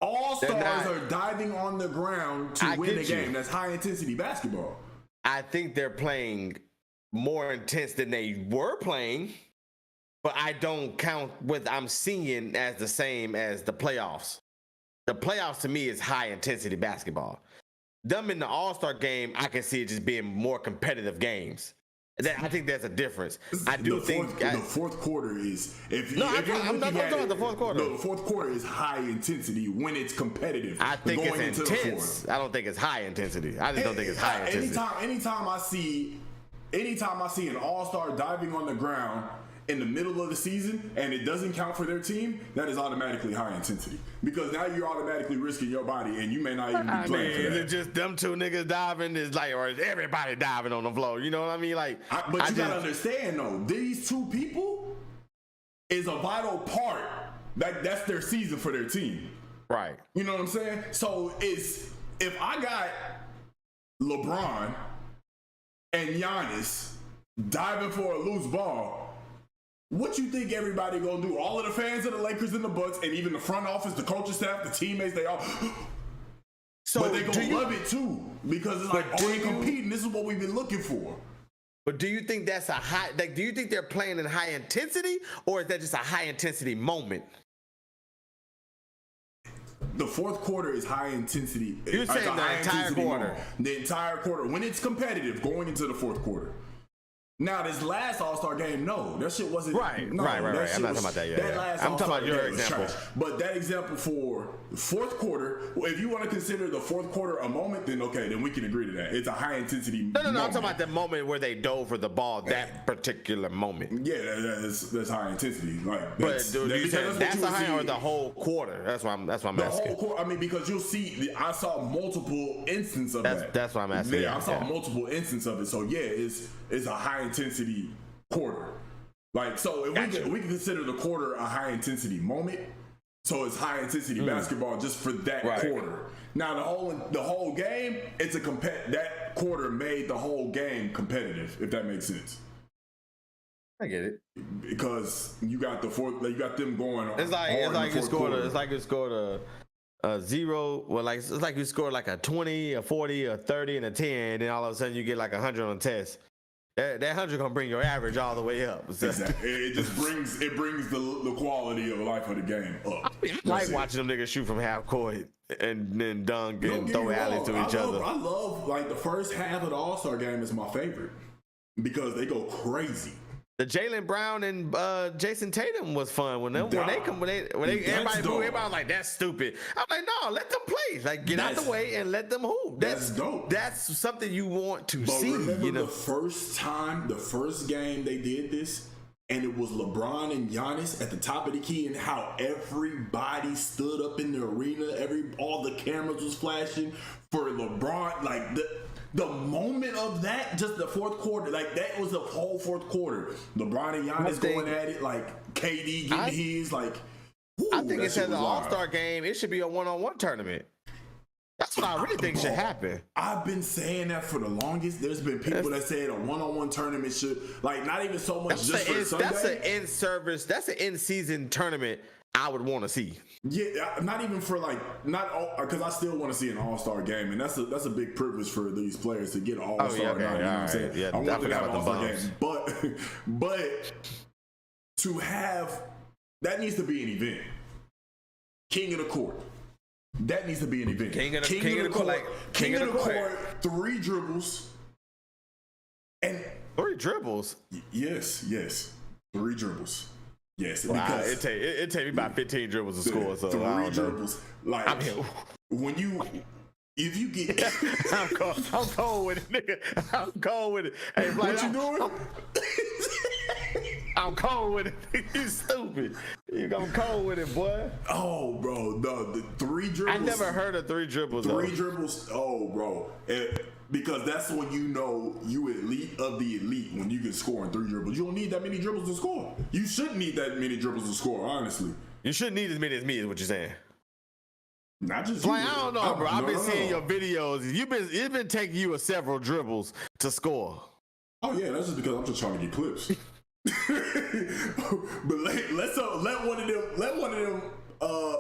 All-stars are diving on the ground to win the game. That's high-intensity basketball. I think they're playing more intense than they were playing, but I don't count what I'm seeing as the same as the playoffs. The playoffs, to me, is high-intensity basketball. Them in the All-Star game, I can see it just being more competitive games. I think there's a difference. The fourth quarter is I'm talking about the fourth quarter. No, the fourth quarter is high intensity when it's competitive. I think it's intense. I don't think it's high intensity. I just don't think it's high intensity. Anytime I see an all-star diving on the ground in the middle of the season and it doesn't count for their team, that is automatically high intensity because now you're automatically risking your body and you may not even be playing for that. Is it just them two niggas diving? Or is everybody diving on the floor? You know what I mean? Like, but you gotta understand though, these two people is a vital part. That's their season for their team. Right. You know what I'm saying? So if I got LeBron and Giannis diving for a loose ball, what you think everybody gonna do? All of the fans of the Lakers and the Bucks, and even the front office, the coaching staff, the teammates, they all. But they gonna love it too because it's like, we competing. This is what we've been looking for. But do you think that's a high? Like, do you think they're playing in high intensity, or is that just a high intensity moment? The fourth quarter is high intensity. You're saying the entire quarter. Moment. The entire quarter when it's competitive going into the fourth quarter. Now, this last All-Star game, no, that shit wasn't right. I'm not talking about that yet. I'm talking about your example. But that example for fourth quarter, if you want to consider the fourth quarter a moment, then okay, then we can agree to that. It's a high intensity. No. I'm talking about the moment where they dove for the ball. That particular moment. Yeah, that's high intensity. Like, that's a high or the whole quarter. That's what I'm asking. The whole quarter. I mean, because you'll see. I saw multiple instances of that. That's what I'm asking. Yeah, I saw multiple instances of it. So yeah, it's a high intensity quarter. Like, so if we can consider the quarter a high intensity moment, so it's high intensity basketball just for that quarter. Now the whole game, it's that quarter made the whole game competitive, if that makes sense. I get it. Because you got them going on. It's like you scored a 0. Well, like it's like you scored like a 20, a 40, a 30, and a 10, and then all of a sudden you get like 100 on the test. That 100 gonna bring your average all the way up. So. Exactly. It just brings the quality of life of the game up. I like watching them niggas shoot from half court and then dunk and throw alleys to each other. I love like the first half of the All-Star game is my favorite because they go crazy. The Jaylen Brown and Jason Tatum was fun when everybody was like, that's stupid. I'm like, no, let them play. Like, get out the way and let them hoop. That's dope. That's something you want to see. Remember the first game they did this, and it was LeBron and Giannis at the top of the key, and how everybody stood up in the arena. All the cameras was flashing for LeBron. Like the moment of that, just the fourth quarter, like that was the whole fourth quarter. LeBron and Giannis going at it, like KD getting his, like. Whoo, I think it says an All-Star game. It should be a one-on-one tournament. That's what I really think should happen. I've been saying that for the longest. There's been people that said a one-on-one tournament should, like, not even so much just for Sunday. That's an in-service. That's an in-season tournament I would want to see. Yeah, not even for like, not because I still want to see an All-Star game, and that's a big privilege for these players to get an All-Star. Oh, yeah, okay, you know what I'm saying? Yeah, I want to have an All-Star game, but to have that needs to be an event. King of the court. That needs to be an event. King of the court. 3 dribbles. And 3 dribbles. Yes. 3 dribbles. Yes. Wow, because it take me about 15 dribbles to score. So 3 dribbles. Like when if you get, I'm cold with it, nigga. I'm cold with it. Hey, what you doing? I'm cold with it. You stupid. I'm cold with it, boy. Oh, bro, the 3 dribbles. I never heard of 3 dribbles. 3 dribbles. Oh, bro. Because that's when you know you elite of the elite, when you can score in 3 dribbles. You don't need that many dribbles to score. You shouldn't need that many dribbles to score, honestly. You shouldn't need as many as me, is what you're saying. Not just like, I don't know, bro. I've been seeing your videos. It's been taking you several dribbles to score. Oh yeah, that's just because I'm just trying to get clips. But let one of them.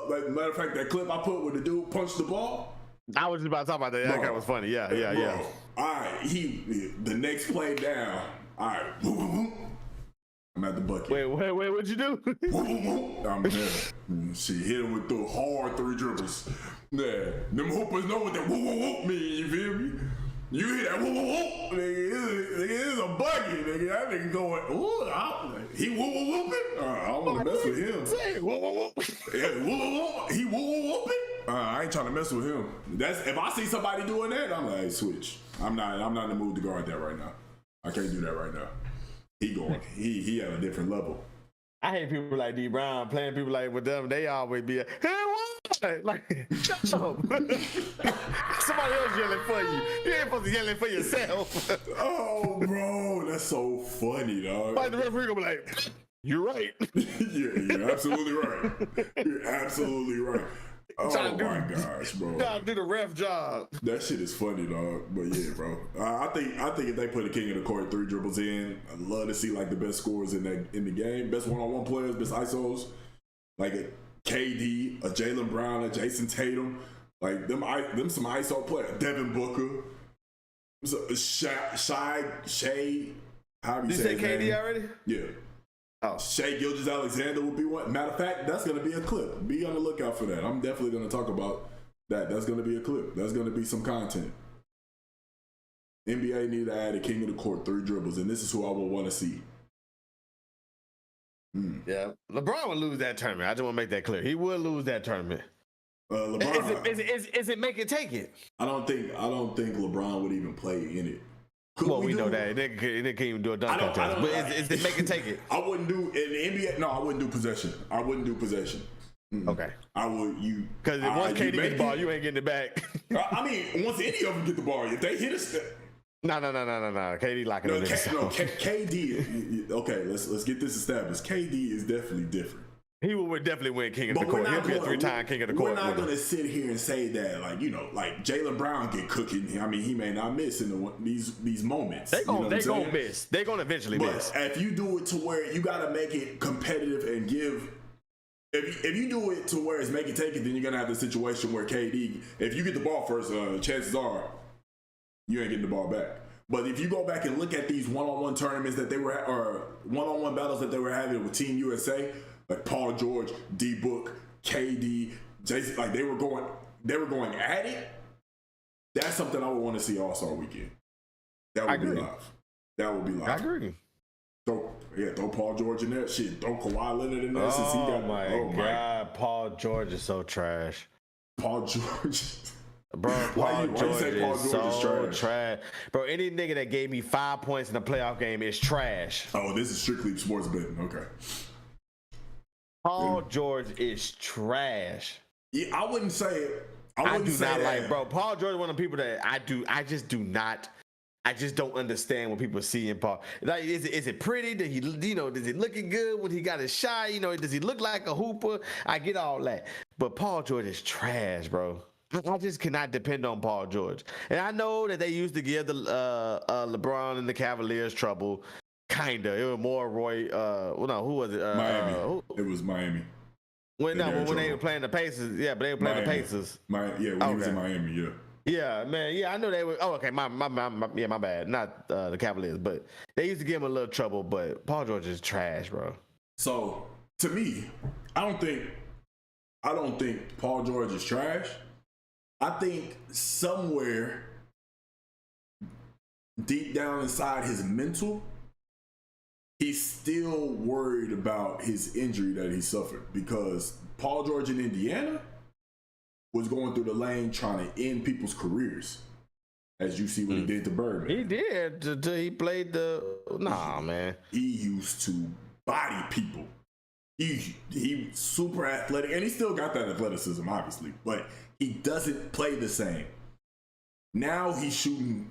Like matter of fact, that clip I put with the dude punched the ball. I was just about to talk about that. That guy was funny. Yeah. All right, the next play down. All right. I'm at the bucket. Wait, what'd you do? I'm there. She hit him with the hard 3 dribbles. Yeah, them hoopers know what that whoop mean, you feel me? You hear that whoop, nigga, it's a bucket, nigga. That nigga going, ooh, he whooping? I don't want to mess with him. Say whoop. Yeah, he whooping? I ain't trying to mess with him. That's if I see somebody doing that, I'm like, hey, switch. I'm not in the mood to guard that right now. I can't do that right now. He at a different level. I hate people like D Brown playing people like with them. They always be like, shut up. Somebody else yelling for you. You ain't supposed to yell it for yourself. Oh, bro, that's so funny, dog. Like the referee gonna be like, you're right. You're absolutely right. You're absolutely right. Oh my gosh, bro! Trying to do the ref job. That shit is funny, dog. But yeah, bro. I think if they put a king of the court 3 dribbles in, I'd love to see like the best scorers in the game, best one-on-one players, best ISOs, like a KD, a Jaylen Brown, a Jason Tatum, like them some ISO players. Devin Booker, Shai. How do you say KD name? already? Yeah. Oh. Shai Gilgeous-Alexander would be one. Matter of fact, that's going to be a clip. Be on the lookout for that. I'm definitely going to talk about that. That's going to be a clip. That's going to be some content. NBA need to add a king of the court 3 dribbles, and this is who I would want to see. Yeah, LeBron would lose that tournament. I just want to make that clear. He would lose that tournament. LeBron, is it make it take it? I don't think LeBron would even play in it. Well, we know that. They can't even do a dunk contest. But is it make it take it? I wouldn't do in the NBA. No, I wouldn't do possession. Okay. I would because once KD gets the ball, you ain't getting it back. I mean, once any of them get the ball, if they hit us. No. KD locking it in. KD. Okay, let's get this established. KD is definitely different. He would definitely win king of the court. He'll be a 3-time king of the court. We're not going to sit here and say that, like Jaylen Brown get cooking. I mean, he may not miss in these moments. They gonna miss. They gonna eventually miss. If you do it to where you got to make it competitive and give. If you do it to where it's make it take it, then you're gonna have the situation where KD, if you get the ball first, chances are you ain't getting the ball back. But if you go back and look at these one-on-one tournaments that they were, or one-on-one battles that they were having with Team USA. Like Paul George, D Book, KD, Jason, like they were going at it. That's something I would want to see All-Star Weekend. That would be live. I agree. Throw Paul George in there. Shit, throw Kawhi Leonard in there. Oh my God, Paul George is so trash. Paul George. Bro, Paul George is so trash. Bro, any nigga that gave me 5 points in a playoff game is trash. Oh, this is strictly sports betting. Okay. Paul George is trash. Yeah, I wouldn't say I do not like, bro. Paul George is one of the people that I just do not. I just don't understand what people see in Paul. Like, is it pretty? Does he, does he looking good when he got his shot? Does he look like a hooper? I get all that, but Paul George is trash, bro. I just cannot depend on Paul George. And I know that they used to give the LeBron and the Cavaliers trouble. Kinda. It was more Roy. Who was it? Miami. It was Miami. When they were playing the Pacers, yeah, but they were playing the Pacers. When he was in Miami, yeah. Yeah, man. Yeah, I know they were. Oh, okay. My bad. Not the Cavaliers, but they used to give him a little trouble. But Paul George is trash, bro. So to me, I don't think Paul George is trash. I think somewhere deep down inside his mental, he's still worried about his injury that he suffered, because Paul George in Indiana was going through the lane trying to end people's careers, as you see what he did to Birdman. He did. He played man. He used to body people. He super athletic, and he still got that athleticism, obviously, but he doesn't play the same. Now he's shooting,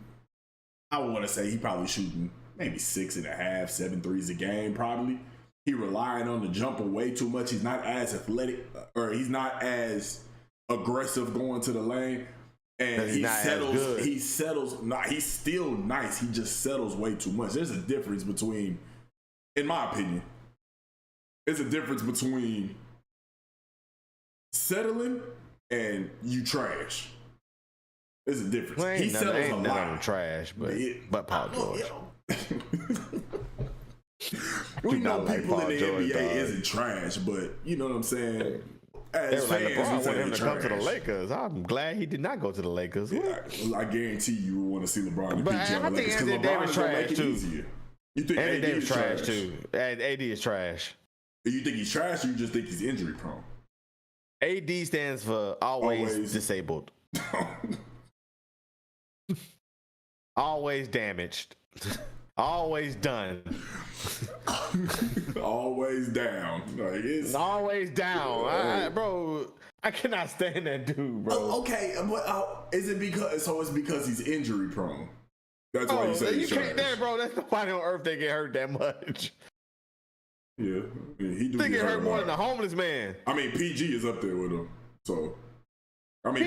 I want to say he probably shooting maybe 6.5, 7 threes a game, probably. He relying on the jumper way too much. He's not as athletic, or he's not as aggressive going to the lane, and he settles. Nah, he's still nice. He just settles way too much. There's a difference between, in my opinion, settling and you trash. There's a difference. Well, he settles a lot. Trash, but Paul George. We know people in the NBA isn't trash, but you know what I'm saying. As fans, LeBron wanted him to come to the Lakers. I'm glad he did not go to the Lakers. Yeah, I guarantee you will want to see LeBron and PG on the Lakers, because LeBron is trash make it easier. You think Anthony AD Davis is trash too? And AD is trash. You think he's trash, or you just think he's injury prone? AD stands for always disabled. Always damaged. Always done. Always down. Like, it's always down. Bro, I cannot stand that dude, bro. Okay, but is it because it's because he's injury prone? That's why you say he's trash. Bro, that's nobody on earth that get hurt that much. Yeah, he do get hurt more than a homeless man. I mean, PG is up there with him. So, I mean,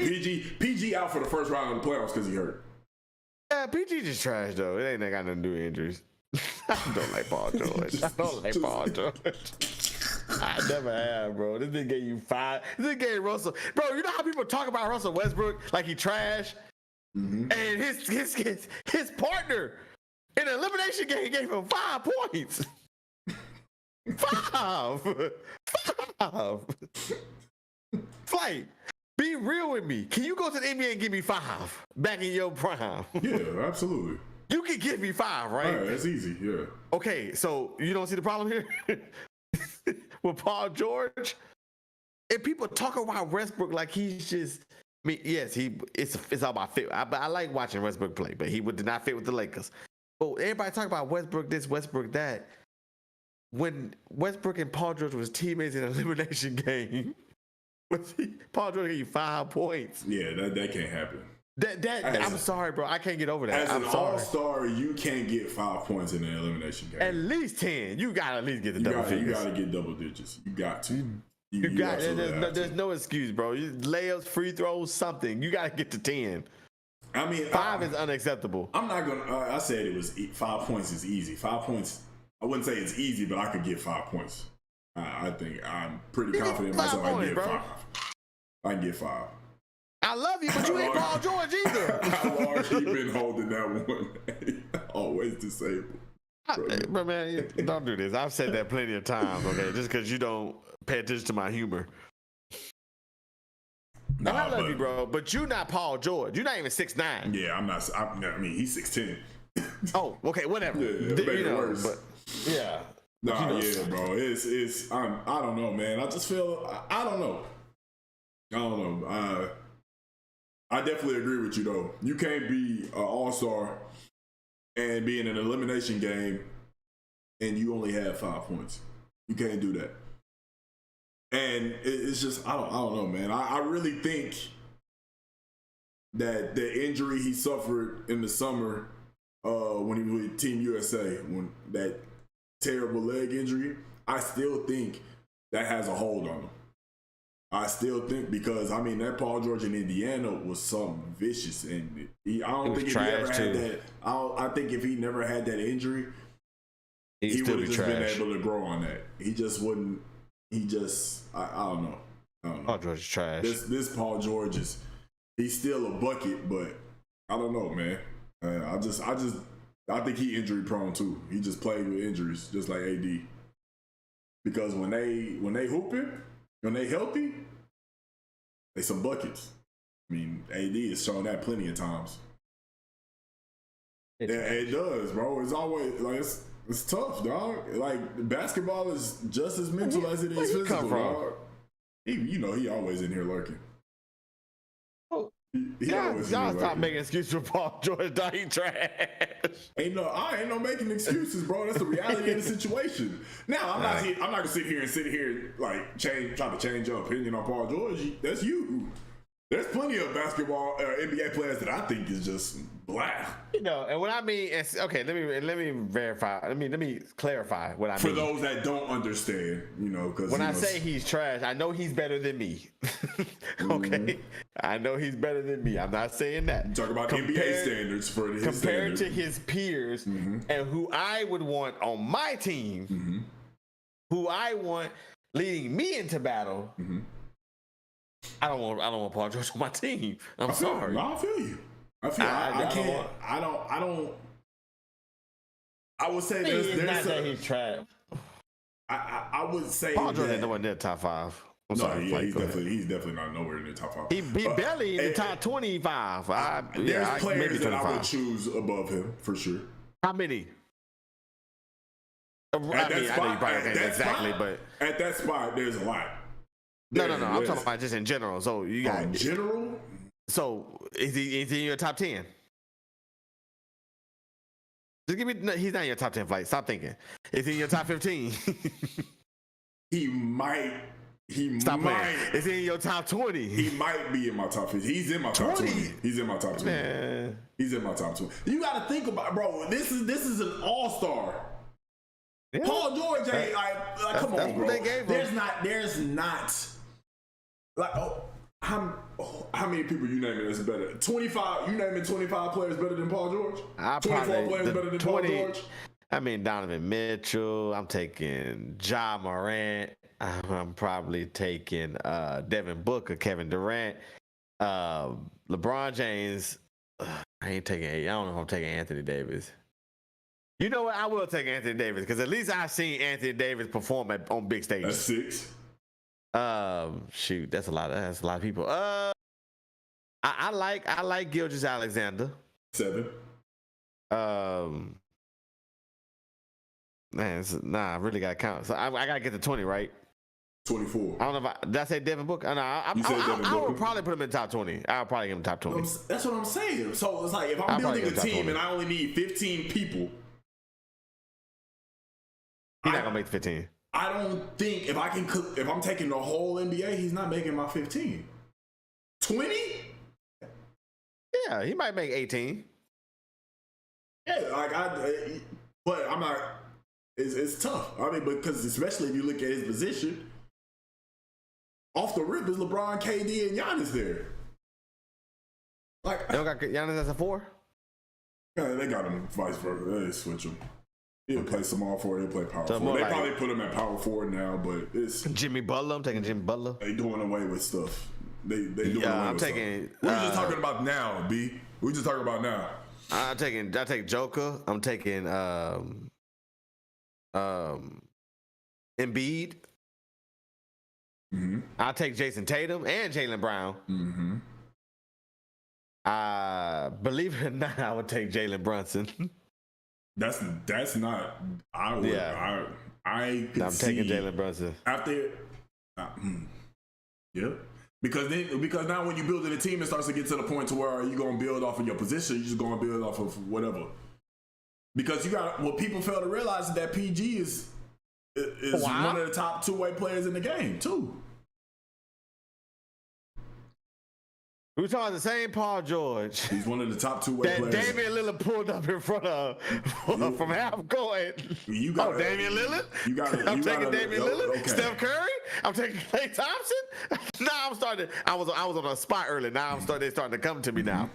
PG out for the first round of the playoffs because he hurt. Yeah, PG just trash though. It ain't got nothing to do with injuries. I don't like Paul George. I don't like Paul George. I never have, bro. This nigga gave you 5. This nigga gave Russell. Bro, you know how people talk about Russell Westbrook like he trash? Mm-hmm. And his partner in the elimination game gave him 5 points. 5. Flight. Be real with me. Can you go to the NBA and give me 5 back in your prime? Yeah, absolutely. You can give me 5, right? All right, that's easy, yeah. Okay, so you don't see the problem here? With Paul George? And people talk about Westbrook like he's just, I mean, yes, it's all about fit. I like watching Westbrook play, but he did not fit with the Lakers. But everybody talk about Westbrook this, Westbrook that. When Westbrook and Paul George was teammates in an elimination game, Paul George gave you 5 points. Yeah, that can't happen. I'm sorry, bro. I can't get over that. As an all-star, you can't get 5 points in an elimination game. At least 10. You gotta at least get the double figures. You gotta get double digits. You got to. You got. There's no excuse, bro. Layups, free throws, something. You gotta get to 10. I mean, 5 is unacceptable. I'm not gonna. I said it was 5 points is easy. 5 points. I wouldn't say it's easy, but I could get 5 points. I think I'm pretty confident in myself. I can get 5. I can get 5. I love you, but you ain't Paul George either. How large he been holding that one? Always disabled. Bro, man, don't do this. I've said that plenty of times, okay? Just because you don't pay attention to my humor. Nah, and I love you, bro, but you're not Paul George. You're not even 6'9". Yeah, I'm not. I mean, he's 6'10". Oh, okay, whatever. Yeah, make it worse. But, yeah. Nah, yeah, bro. It's. I don't know, man. I just feel. I don't know. I definitely agree with you, though. You can't be an all-star and be in an elimination game and you only have 5 points. You can't do that. And it's just, I don't know, man. I really think that the injury he suffered in the summer when he was with Team USA, when that terrible leg injury, I still think that has a hold on him. I still think because that Paul George in Indiana was something vicious, and I don't think if he ever had that. I think if he never had that injury, he would have just been able to grow on that. He just wouldn't. He just I don't know. Paul George is trash. This Paul George he's still a bucket, but I don't know, man. I think he injury prone too. He just played with injuries, just like AD. Because when they hooping, when they healthy, they some buckets. AD has shown that plenty of times. It does, bro. It's always like it's tough, dog. Like basketball is just as mental as it is physical, dog. He always in here lurking. Y'all stop making excuses for Paul George. Dog, he trash. I ain't no making excuses, bro. That's the reality of the situation. Now I'm not gonna sit here like try to change your opinion on Paul George. That's you. There's plenty of basketball NBA players that I think is just blah. And what I mean is okay. Let me verify. Let me clarify what I mean. For those that don't understand, because when I say he's trash, I know he's better than me. Okay, I know he's better than me. I'm not saying that. You talk about NBA standards for his compared to his peers and who I would want on my team, who I want leading me into battle. I don't want Paul George on my team. I'm sorry. I feel you. I can't. I don't. I would say there's not that he's trash. I would say Paul George ain't nowhere near top 5. I'm sorry. Yeah, he's definitely not nowhere near the top 5. He barely in the top 25. There's players maybe that I would choose above him for sure. How many? I know you probably can't exactly, but at that spot, there's a lot. No. I'm talking about just in general. So you got in general. So is he in your top 10? Just give me. No, he's not in your top 10 flight. Stop thinking. Is he in your top 15? He might. Stop playing. Is he in your top 20? He might be in my top 15. He's in my top 20. He's in my top 20. Man. He's in my top 20. You got to think about, bro. This is an all-star. Yeah. Paul George ain't like come on, bro. There's not. Like, how many people you naming that's better? 25. You naming 25 players better than Paul George? 24 players better than 20, Paul George? Donovan Mitchell. I'm taking Ja Morant. I'm probably taking Devin Booker, Kevin Durant, LeBron James. I don't know if I'm taking Anthony Davis. You know what? I will take Anthony Davis because at least I've seen Anthony Davis perform on big stages. That's 6. Shoot, that's a lot of people. I like Gilgeous-Alexander. 7. I really gotta count. So I gotta get to 20, right? 24. I don't know did I say Devin Booker? I would probably put him in top 20. I'll probably give him top 20. That's what I'm saying. So it's like if I'm building a team and I only need 15 people, he's not gonna make 15. I don't think if I'm taking the whole NBA, he's not making my 15. 20? Yeah, he might make 18. Yeah, but I'm not. It's tough. Because especially if you look at his position, off the rip is LeBron, KD, and Giannis there. Like they don't got Giannis as a 4. Yeah, they got him vice versa. They switch him. He'll play small forward. He'll play power forward. They probably put him at power forward now, but it's Jimmy Butler. I'm taking Jimmy Butler. They doing away with stuff. They doing away with stuff. We're just talking about now, B. We're just talking about now. I take Joker. I'm taking Embiid. I'll take Jason Tatum and Jaylen Brown. Believe it or not, I would take Jalen Brunson. That's not. I would. Yeah. I'm taking Jalen Brunson after. Yeah. Because now when you build a team, it starts to get to the point to where you gonna build off of your position. You're just gonna build off of whatever. Because you got what people fail to realize is that PG is one of the top two-way players in the game too. We talking the same Paul George He's one of the top two-way that players. Damian Lillard pulled up in front of from half court. Damian Lillard? I'm taking Damian Lillard. Okay. Steph Curry? I'm taking Klay Thompson? Now I'm starting. I was on a spot early. Now they're starting to come to me now.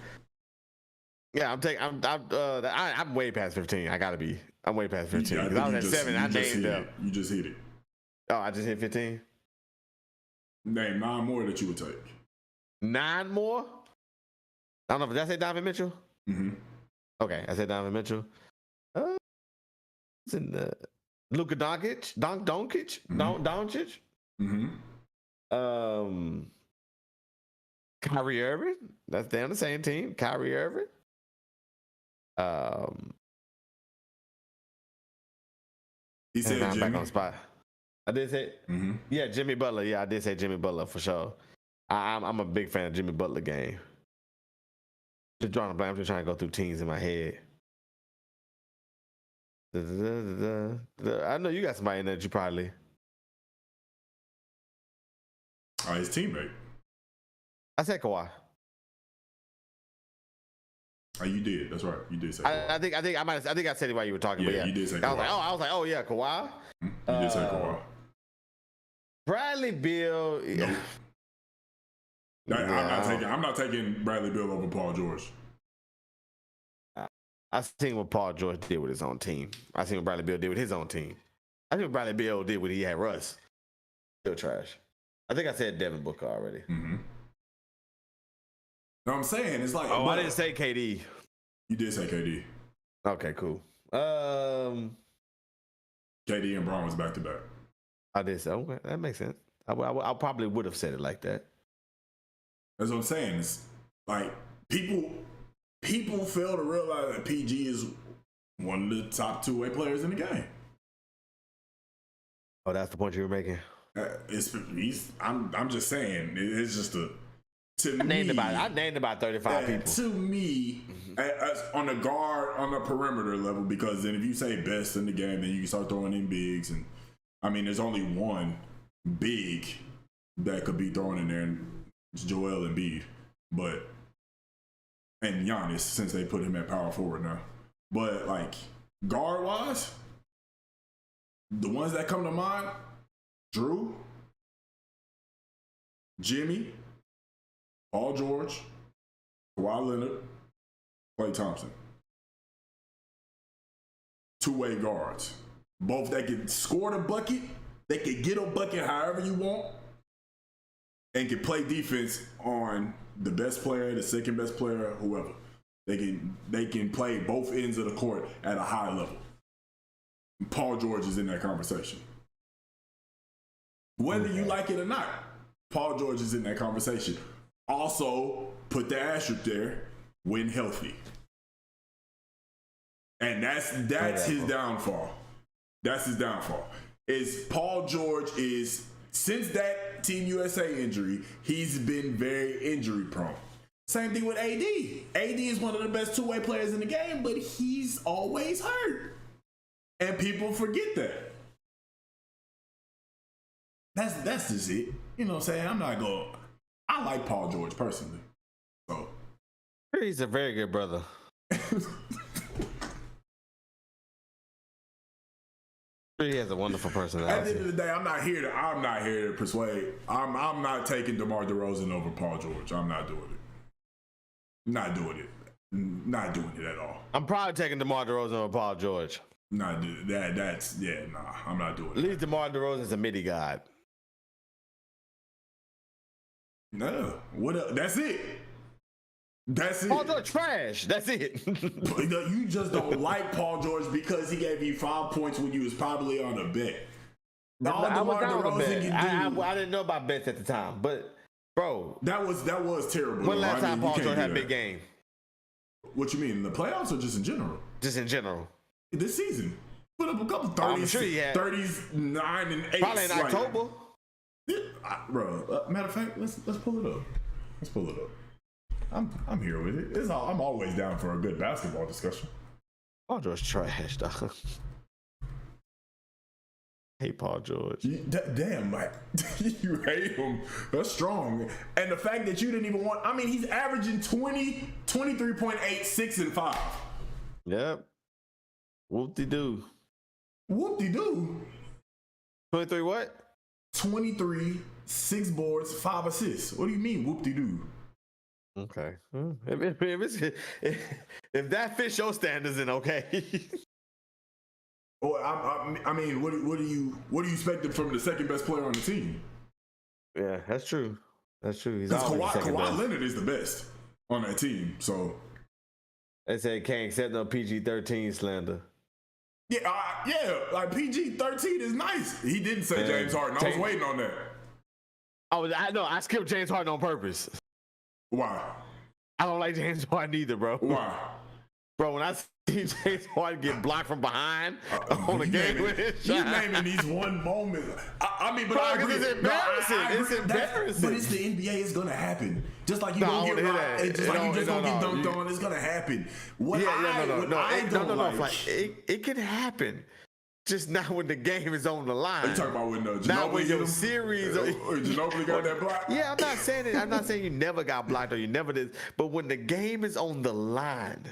Yeah, I'm way past 15. I gotta be. I'm way past 15. Yeah, I was at 7. I named them. You just hit it. Oh, I just hit 15. Name 9 more that you would take. 9 more? I don't know. Did I say Donovan Mitchell? Mm-hmm. Okay, I said Donovan Mitchell. It's in the Luka Doncic, Doncic. Mm-hmm. Kyrie Irving. That's they on the same team. Kyrie Irving. He said I'm Jimmy. back on the spot. I did say, yeah, Jimmy Butler. Yeah, I did say Jimmy Butler for sure. I'm a big fan of Jimmy Butler game. Just drawing a blank. I'm just trying to go through teams in my head. I know you got somebody in there that you probably. His teammate. I said Kawhi. Oh, you did. That's right. You did say Kawhi. I think I said it while you were talking. Yeah, but yeah, you did say Kawhi. I was like, oh yeah, Kawhi. You did say Kawhi. Bradley Beal. Nope. I'm not taking Bradley Beal over Paul George. I seen what Paul George did with his own team. I seen what Bradley Beal did with his own team. I think what Bradley Beal did when he had Russ. Still trash. I think I said Devin Booker already. Mm-hmm. No, I'm saying it's like. I didn't say KD. You did say KD. Okay, cool. KD and Braun was back to back. I did say. Okay, that makes sense. I probably would have said it like that. That's what I'm saying. It's like people fail to realize that PG is one of the top two-way players in the game. Oh, that's the point you were making. I'm just saying. It's just I named about 35 people. To me, as on the guard, on the perimeter level, because then if you say best in the game, then you can start throwing in bigs. And I mean, there's only one big that could be thrown in there, and it's Joel Embiid. And Giannis, since they put him at power forward now. But like guard-wise, the ones that come to mind, Drew, Jimmy, Paul George, Kawhi Leonard, Klay Thompson. Two-way guards. Both that can score the bucket, they can get a bucket however you want, and can play defense on the best player, the second best player, whoever. They can play both ends of the court at a high level. Paul George is in that conversation. Whether you like it or not, Paul George is in that conversation. Also, put the asterisk there, when healthy. And that's his downfall. That's his downfall. Is Paul George is, since that Team USA injury, he's been very injury prone. Same thing with AD. AD is one of the best two-way players in the game, but he's always hurt. And people forget that. That's just it. You know what I'm saying? I like Paul George personally. So he's a very good brother. He has a wonderful personality. At the end of the day, I'm not here to persuade. I'm not taking DeMar DeRozan over Paul George. I'm not doing it. Not doing it at all. I'm probably taking DeMar DeRozan over Paul George. Nah, dude, that's I'm not doing it. At least DeMar DeRozan's a midi god. No. What else? That's it. That's it. Paul George trash. That's it. You just don't like Paul George because he gave you 5 points when you was probably on a bet. I was down on a bet. I didn't know about bets at the time, but bro, that was terrible. When last time Paul George had a big game? What you mean, in the playoffs or just in general? Just in general. This season, put up a couple 30s, I'm sure he had 39 and 8. Probably in October. Bro, matter of fact, let's pull it up. Let's pull it up. I'm here with it. I'm always down for a good basketball discussion. Paul George trash, dog. hate Paul George. Damn, Mike. You hate him. That's strong. And the fact that you didn't even want, I mean, he's averaging 23.8, 6 and 5. Yep. Whoop-de-doo. Whoop-de-doo. 23 what? 23, 6 boards, 5 assists. What do you mean, whoop-de-doo? Okay. If that fits your standards, then okay. Well, I mean, what do you expect from the second best player on the team? Yeah, that's true. That's true. He's Because always the second Kawhi best. Leonard is the best on that team. So They said can't accept no PG-13 slander. yeah, like PG-13 is nice. He didn't say James Harden. I was waiting on that. Oh, I know. I skipped James Harden on purpose. Why? I don't like James Harden either, bro. Why? Bro, when I see James Harden get blocked from behind on the game with his You shot. naming these one moment. I mean, but Bro, I agree. it's embarrassing. It's embarrassing. But it's the NBA. It's gonna happen. Just like you No, I gonna wanna get hear robbed. that. Just like you just No, gonna get no, dunked on. It's gonna happen. What Yeah, I don't like. It can happen. Just not when the game is on the line. You talking about when Ginobili Not when hit your him? series. Or Ginobili got that block? Yeah, I'm not saying it. I'm not saying you never got blocked or you never did. But when the game is on the line,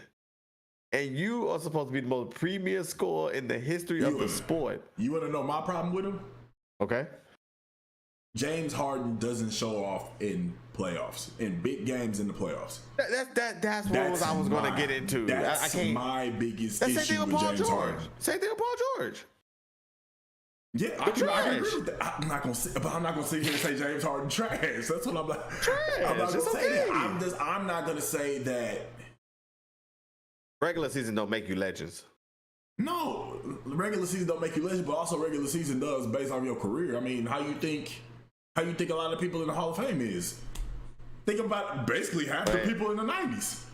and you are supposed to be the most premier scorer in the history of the sport. You want to know my problem with him? Okay. James Harden doesn't show off in playoffs, in big games in the playoffs. That's what I was going to get into. That's I can't. my biggest That's the issue same thing with with Paul James George. Harden. Same thing with Paul George. Yeah, I Trash. can agree with that. I'm not gonna sit here and say James Harden trash. That's what I'm like. Trash. I'm not gonna It's say okay. that. I'm not gonna say that. Regular season don't make you legends. No, regular season don't make you legend, but also regular season does based on your career. I mean, how you think a lot of people in the Hall of Fame is? Think about basically half the people in the 90s.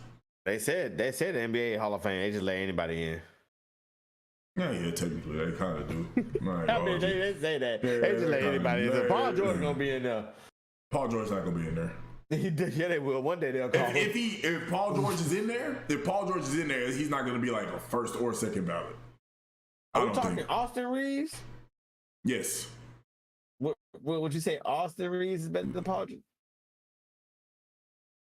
They said the NBA Hall of Fame. They just let anybody in. Yeah, technically they kind of do. I mean, they say that. They just let anybody in. So Paul George gonna be in there. Paul George's not gonna be in there. Yeah, they will. One day they'll call him. If Paul George is in there, he's not gonna be like a first or second ballot. Are we talking Austin Reeves? Yes. What would you say? Austin Reeves is better than Paul George?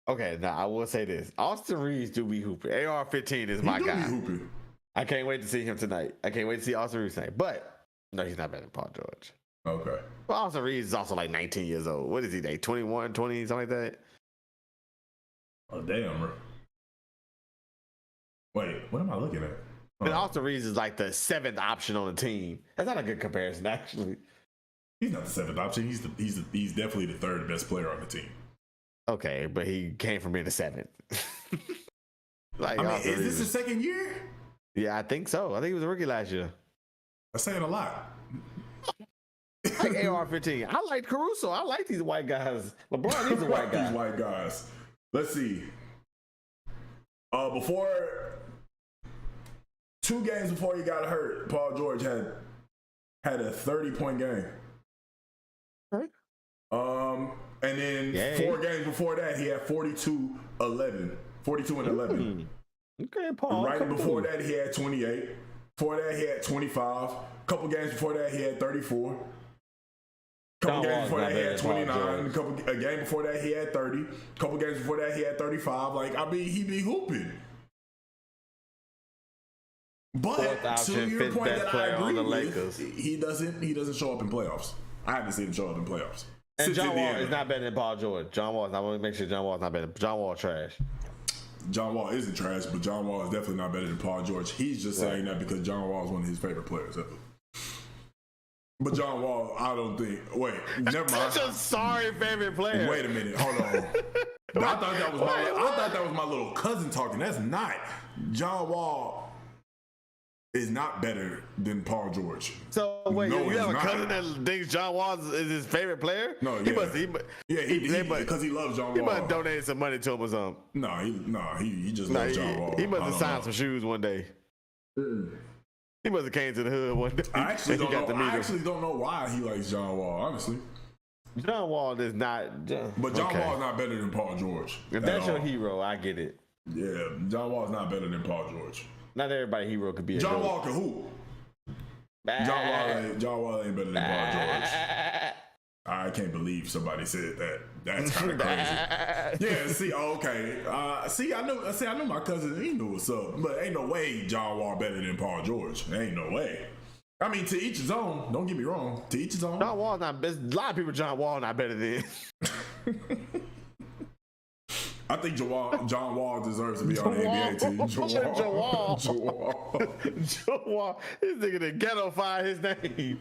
Okay, now I will say this: Austin Reeves do be hooping. AR-15 is my guy. Hooping. I can't wait to see him tonight. I can't wait to see Austin Reeves tonight. But no, he's not better than Paul George. Okay. But Austin Reeves is also like 19 years old. What is he? Like 21, 20, something like that. Oh damn, bro. Wait, what am I looking at? And Austin Reeves is like the 7th option on the team. That's not a good comparison, actually. He's not the 7th option. He's definitely the 3rd best player on the team. Okay, but he came from being the 7th. Like, I mean, Austin is this Reeves. his second year? Yeah, I think so. I think he was a rookie last year. That's saying a lot. I like AR-15. I like Caruso. I like these white guys. LeBron is a white guy. These white guys. Let's see. Before 2 games before he got hurt, Paul George had a 30-point game. Okay. And then 4 games before that, he had 42 and 11. Okay, Paul. Right before that, he had 28. Before that, he had 25. Couple games before that, he had 34. Couple games before that, he had 29. A game before that, he had 30. Couple games before that, he had 35. Like, I mean, he be hooping. But to your point that I agree with, he doesn't show up in playoffs. I haven't seen him show up in playoffs. And John Wall is not better than Paul George. I want to make sure John Wall is not better. John Wall trash. John Wall isn't trash, but John Wall is definitely not better than Paul George. He's just saying that because John Wall is one of his favorite players ever. But John Wall, I don't think. Wait, never mind. Such a sorry favorite player. Wait a minute, hold on. I thought that was my little cousin talking. That's not. John Wall is not better than Paul George. So wait, No, you have a he's cousin not. that thinks John Wall is his favorite player? No, he yeah. must. Because he loves John Wall. He must have donated some money to him or something. He just loves John Wall. He must have signed some shoes one day. He must have came to the hood one day. I actually don't know. I him. actually don't know why he likes John Wall. Honestly, John Wall is not. but John Wall is not better than Paul George. If that's your hero, I get it. Yeah, John Wall is not better than Paul George. Not everybody hero could be a John GOAT. Wall can hoop. John Wall ain't better than Paul George. I can't believe somebody said that. That's kind of crazy. Yeah, see, okay. I knew my cousin, he knew what's up. But ain't no way John Wall better than Paul George. Ain't no way. I mean, to each his own. Don't get me wrong. To each his own. John Wall's not, there's a lot of people John Wall not better than. I think John Wall deserves to be on the NBA team. Jawal. This nigga the ghetto-fied his name.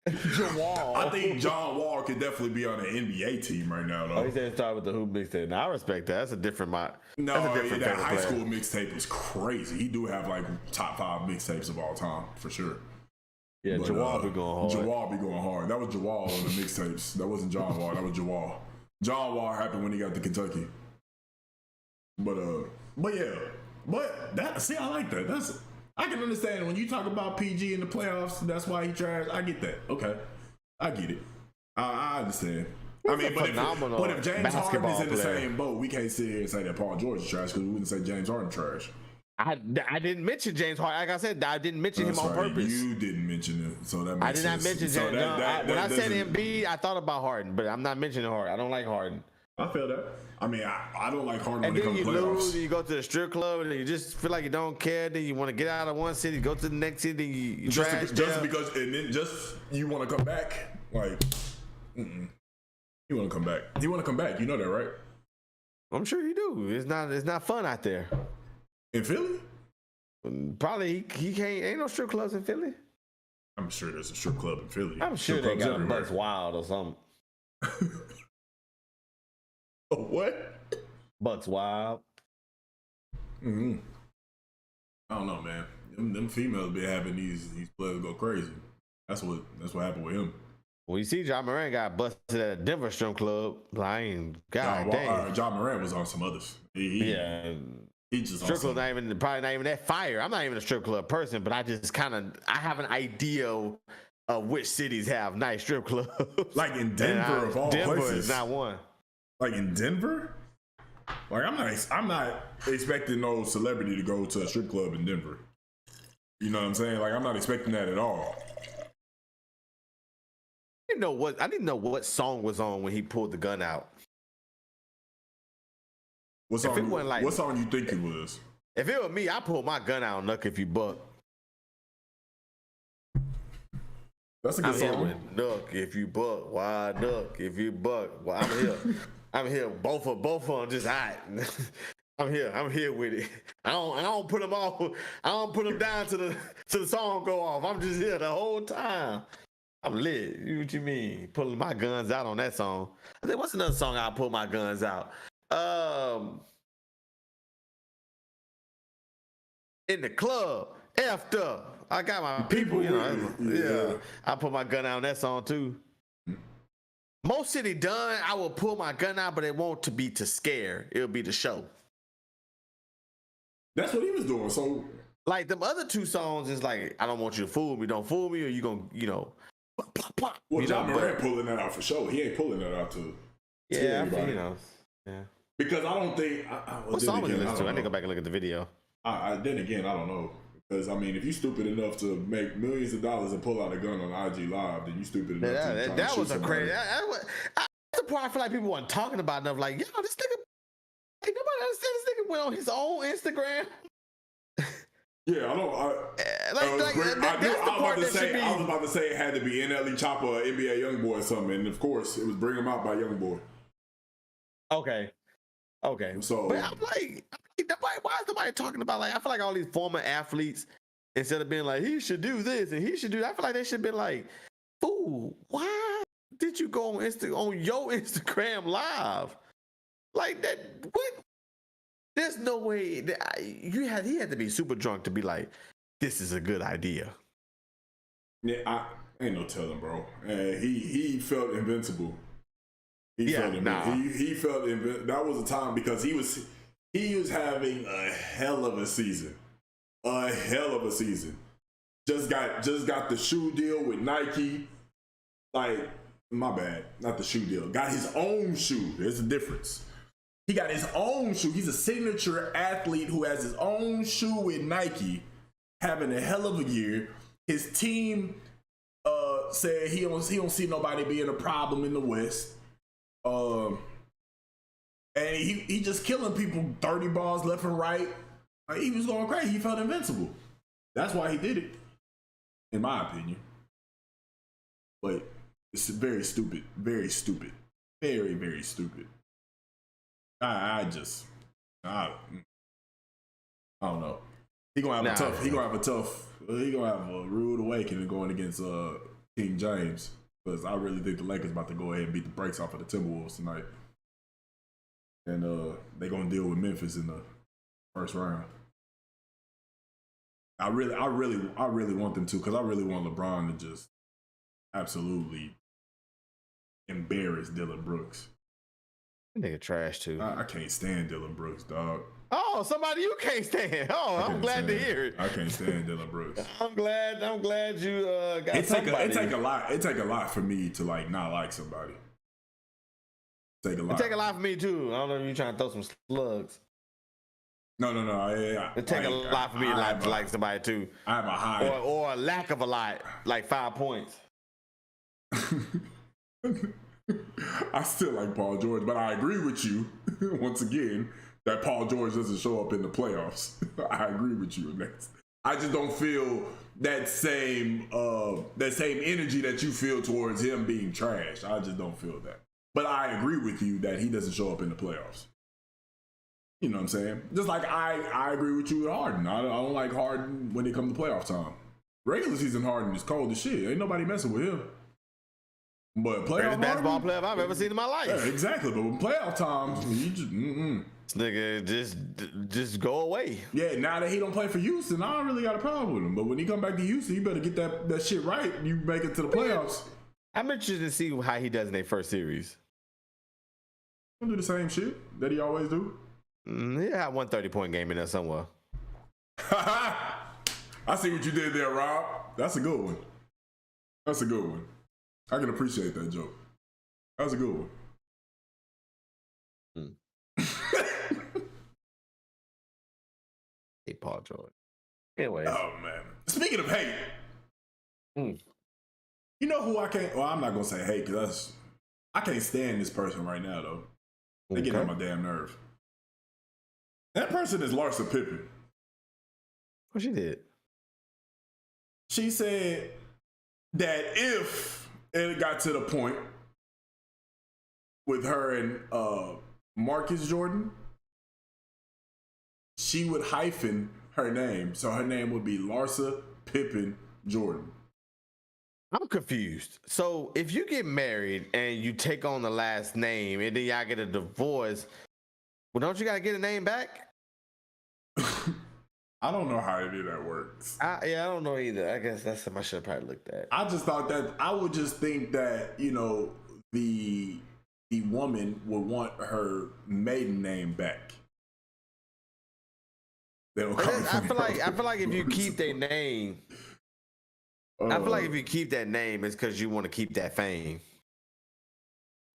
Jawal. I think John Wall could definitely be on the NBA team right now, though. Oh, he said start with the hoop mixtape. Now, I respect that. That's a different that high school mixtape is crazy. He do have like top 5 mixtapes of all time for sure. Yeah, but, Jawal be going hard. Jawal be going hard. That was Jawal on the mixtapes. That wasn't John Wall. That was Jawal. John Wall happened when he got to Kentucky. But yeah. But that, see, I like that. I can understand when you talk about PG in the playoffs, that's why he trash. I get that. Okay. I get it. I understand. I mean, but if James Harden is in the same boat, we can't sit here and say that Paul George is trash because we wouldn't say James Harden trash. I didn't mention James Harden. Like I said, I didn't mention him on purpose. You didn't mention it, so that makes sense. I did not mention James. When I said Embiid, I thought about Harden, but I'm not mentioning Harden. I don't like Harden. I feel that. I mean, I don't like Harden and when it comes to playoffs. Lose, you go to the strip club, and you just feel like you don't care. Then you want to get out of one city, go to the next city. You just because, and then just you want to come back. Like, you want to come back. You want to come back. You know that, right? I'm sure you do. It's not fun out there. In Philly? Probably he can't. Ain't no strip clubs in Philly. I'm sure there's a strip club in Philly. I'm sure they got a Bucks Wild or something. What? Bucks Wild. I don't know, man. Them females be having these players go crazy. That's what happened with him. Well, you see, John Moran got busted at a Denver strip club. Like, God damn. John Moran was on some others. He just strip club probably not even that fire. I'm not even a strip club person, but I just I have an idea of which cities have nice strip clubs. Like in Denver, of all Denver places. Is not one. Like in Denver? Like I'm not expecting no celebrity to go to a strip club in Denver. You know what I'm saying? Like I'm not expecting that at all. I didn't know what song was on when he pulled the gun out. What song you think it was? If it was me, I pull my gun out, Nuck If You Buck. That's a good song. Nuck If You Buck, why Nuck If You Buck? Well, I'm here. I'm here. Both of them just hot. I'm here with it. I don't put them all. I don't put them down to the song go off. I'm just here the whole time. I'm lit. What you mean? Pulling my guns out on that song. I think what's another song I pull my guns out? In the club, effed up. I got my people, you know. Yeah. I put my gun out on that song too. Most City Done, I will pull my gun out, but it won't to be to scare. It'll be to show. That's what he was doing. So, like them other two songs is like, I don't want you to fool me. Don't fool me, or you gonna, Well, John Moran pulling that out for sure. He ain't pulling that out to everybody. Yeah. Because I don't think. What song was you listening to? I need to go back and look at the video. Then again, I don't know. Because, I mean, if you stupid enough to make millions of dollars and pull out a gun on IG Live, then you stupid enough to try that to was shoot a crazy. That's the part I feel like people weren't talking about enough. Like, this nigga, like, nobody understands this nigga went on his own Instagram. Yeah, I was about to say it had to be NLE Chopper or NBA Youngboy or something. And, of course, it was Bring Him Out by Youngboy. Okay. So, but I'm like, why is nobody talking about, like, I feel like all these former athletes, instead of being like, he should do this and he should do that, I feel like they should be like, fool, why did you go on your Instagram live? Like that, what? There's no way that he had to be super drunk to be like, this is a good idea. Yeah, ain't no telling, bro. He felt invincible. He felt invincible. That was a time because he was having a hell of a season. Just got the shoe deal with Nike. Like, my bad, not the shoe deal. Got his own shoe. There's a difference. He got his own shoe. He's a signature athlete who has his own shoe with Nike, having a hell of a year. His team said he don't see nobody being a problem in the West. And he just killing people 30 balls left and right. Like, he was going crazy. He felt invincible. That's why he did it, in my opinion. But it's very stupid. Very stupid. Very, very stupid. I don't know. He gonna have a rude awakening going against King James, because I really think the Lakers about to go ahead and beat the brakes off of the Timberwolves tonight, and they gonna deal with Memphis in the first round. I really want them to, because I really want LeBron to just absolutely embarrass Dylan Brooks. That nigga trash too. I can't stand Dylan Brooks, dog. Oh, somebody you can't stand. Oh, I'm glad to hear it. I can't stand Dylan Brooks. I'm glad you got It somebody. take a lot for me to like not like somebody. It take a lot for me too. I don't know if you're trying to throw some slugs. No. It take a lot for me to like somebody too. I have a high or a lack of a lot, like 5 points. I still like Paul George, but I agree with you once again that Paul George doesn't show up in the playoffs. I agree with you on that. I just don't feel that same energy that you feel towards him being trash. I just don't feel that. But I agree with you that he doesn't show up in the playoffs. You know what I'm saying? Just like I agree with you with Harden. I don't like Harden when it comes to playoff time. Regular season Harden is cold as shit. Ain't nobody messing with him. But playoff basketball player I've ever seen in my life. Yeah, exactly. But when playoff times, he just This nigga just go away. Yeah, now that he don't play for Houston, I don't really got a problem with him. But when he come back to Houston, you better get that shit right. You make it to the playoffs. I'm interested to see how he does in their first series. He'll do the same shit that he always do. He'll have 130-point game in there somewhere. I see what you did there, Rob. That's a good one. That's a good one. I can appreciate that joke. That was a good one. Hey, Paul George. Anyway. Oh, man. Speaking of hate, you know who I can't... Well, I'm not going to say hate, because I can't stand this person right now, though. They get on my damn nerve. That person is Larsa Pippen. What she did? She said that if it got to the point with her and Marcus Jordan, she would hyphen her name. So her name would be Larsa Pippen Jordan. I'm confused. So if you get married and you take on the last name and then y'all get a divorce, well, don't you got to get a name back? I don't know how any of that works. I don't know either. I guess that's something I should have probably looked at. I just thought that I would just think that, you know, the woman would want her maiden name back. I feel like if you keep their name, I feel like if you keep that name, it's because you want to keep that fame.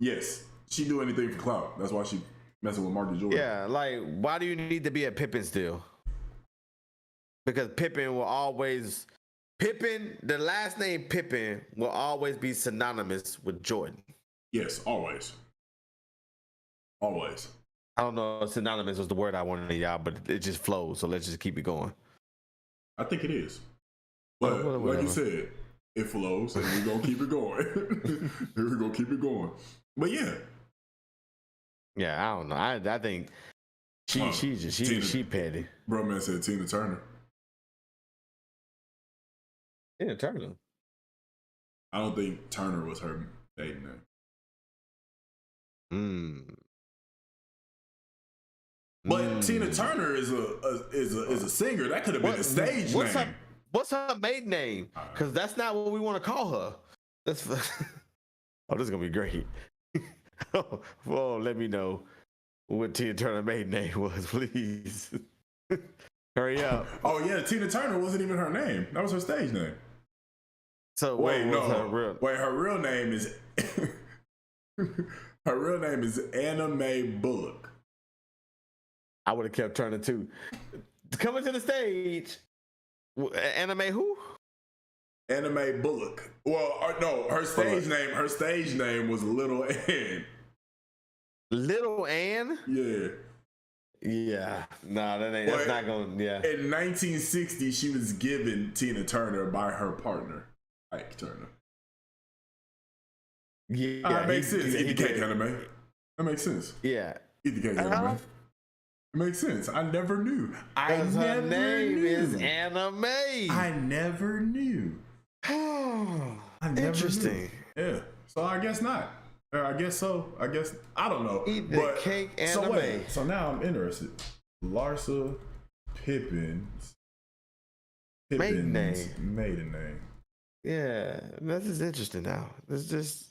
Yes, she do anything for clout. That's why she messing with Marcus Jordan. Yeah, like why do you need to be a Pippen still? Because Pippen will always, the last name Pippen will always be synonymous with Jordan. Yes, always. Always. I don't know if synonymous was the word I wanted, y'all, but it just flows. So let's just keep it going. I think it is. But like you said, it flows, and we're going to keep it going. We're going to keep it going. But yeah. Yeah, I don't know. I think she petty. Bro, man said Tina Turner. Tina Turner. I don't think Turner was her maiden name. But Tina Turner is a singer. That could have been a stage name. What's her maiden name? Because that's not what we want to call her. That's this is gonna be great. Well, let me know what Tina Turner's maiden name was, please. Hurry up. Oh yeah, Tina Turner wasn't even her name. That was her stage name. So her real name is her real name is Anna Mae Bullock. I would have kept Turner too. Coming to the stage, Anna Mae who? Anime Bullock. Well, no, her stage name was Little Ann. Little Ann? Yeah. Yeah. No, that's not going to, yeah. In 1960, she was given Tina Turner by her partner, Ike Turner. Yeah. That makes sense. Eat the cake, anime. That makes sense. Yeah. Eat the cake, anime. It makes sense. I never knew. Her name is Anime. I never knew. Interesting. Knew. Yeah. So I guess not. I guess so. I guess I don't know. Eat the cake, Anime. So now I'm interested. Larsa Pippin's maiden name. Maiden name. Yeah, this is interesting now. This just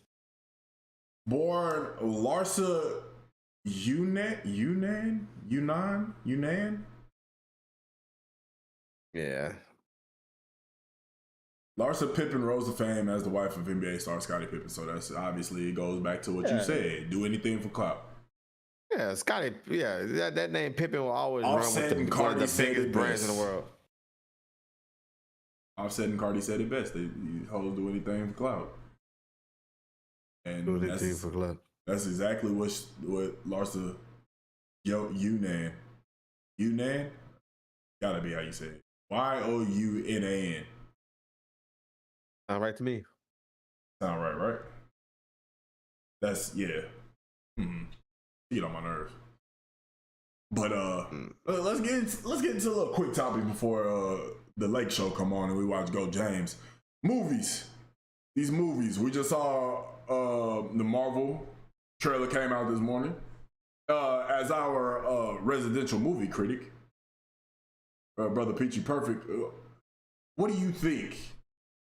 born Larsa Yunnan. Yeah. Larsa Pippen rose to fame as the wife of NBA star Scottie Pippen. So that's obviously it goes back to what you said. Do anything for clout. Yeah, Scottie. Yeah, that name Pippen will always Offset run with one of the biggest brands in the world. Offset and Cardi said it best. They hoes do anything for clout. And do anything for clout. That's exactly what Larsa Yunnan gotta be how you say it. Younnan. Sound right to me. Sound right? That's get on my nerves. But let's get into a little quick topic before the Lake Show come on and we watch Go James. Movies. These movies. We just saw the Marvel trailer came out this morning. As our residential movie critic, Brother Peachy Perfect, what do you think?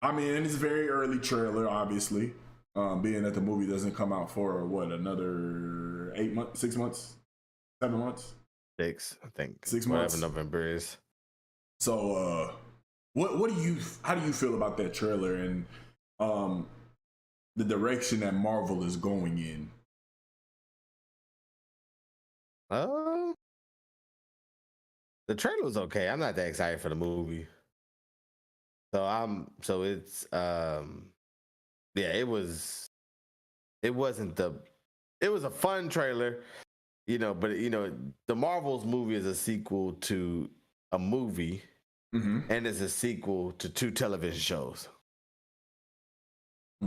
I mean, it's a very early trailer, obviously, being that the movie doesn't come out for another 8 months, 6 months, 7 months? 6, I think. 6 months. Whatever November is. So, how do you feel about that trailer and the direction that Marvel is going in? The trailer was okay. I'm not that excited for the movie. So it's it was a fun trailer, but the Marvel's movie is a sequel to a movie, and it's a sequel to 2 television shows.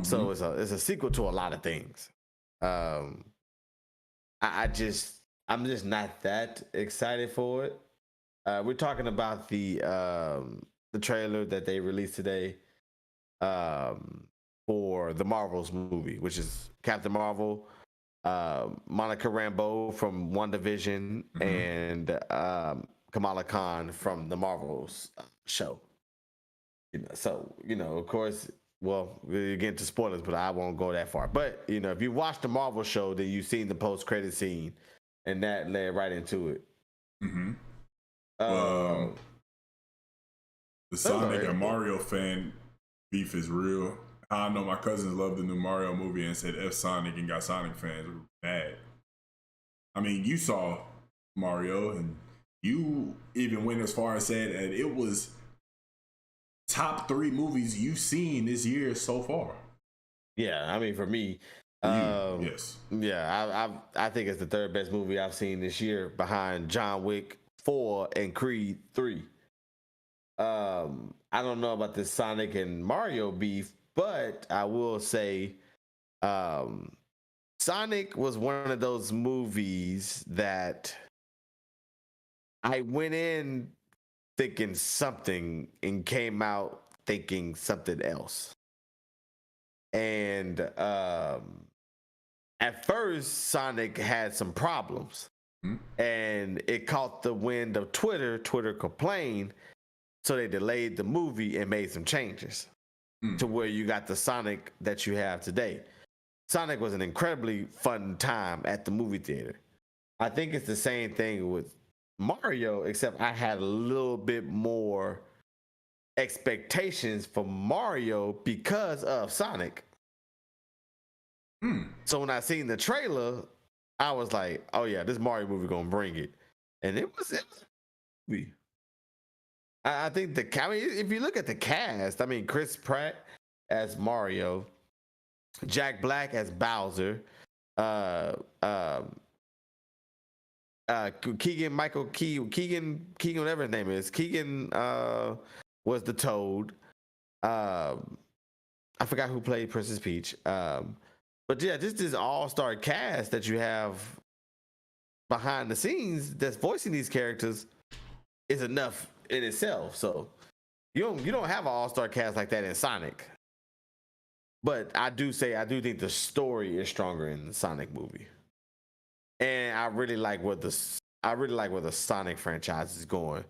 So it's a sequel to a lot of things. I'm just not that excited for it. We're talking about the trailer that they released today for the Marvel's movie, which is Captain Marvel, Monica Rambeau from WandaVision, and Kamala Khan from the Marvel's show. Of course, well, we get into spoilers, but I won't go that far. But if you watch the Marvel show, then you've seen the post-credit scene, and that led right into it. The Sonic and Mario fan beef is real. I know my cousins love the new Mario movie and said F Sonic and got Sonic fans bad. I mean, you saw Mario and you even went as far as said that it was top 3 movies you've seen this year so far. Yeah, I mean, for me, yes. Yeah, I think it's the 3rd best movie I've seen this year behind John Wick 4 and Creed 3. I don't know about the Sonic and Mario beef, but I will say Sonic was one of those movies that I went in thinking something and came out thinking something else. And at first, Sonic had some problems. And it caught the wind of Twitter. Twitter complained. So they delayed the movie and made some changes to where you got the Sonic that you have today. Sonic was an incredibly fun time at the movie theater. I think it's the same thing with Mario, except I had a little bit more expectations for Mario because of Sonic. So when I seen the trailer, I was like, oh yeah, this Mario movie gonna bring it. And it was a movie. I think I mean, if you look at the cast, I mean, Chris Pratt as Mario, Jack Black as Bowser, Keegan Michael Keegan, whatever his name is, Keegan was the Toad. I forgot who played Princess Peach. But yeah, just this all-star cast that you have behind the scenes that's voicing these characters is enough in itself. So you don't have an all-star cast like that in Sonic. But I do think the story is stronger in the Sonic movie. And I really like where the Sonic franchise is going.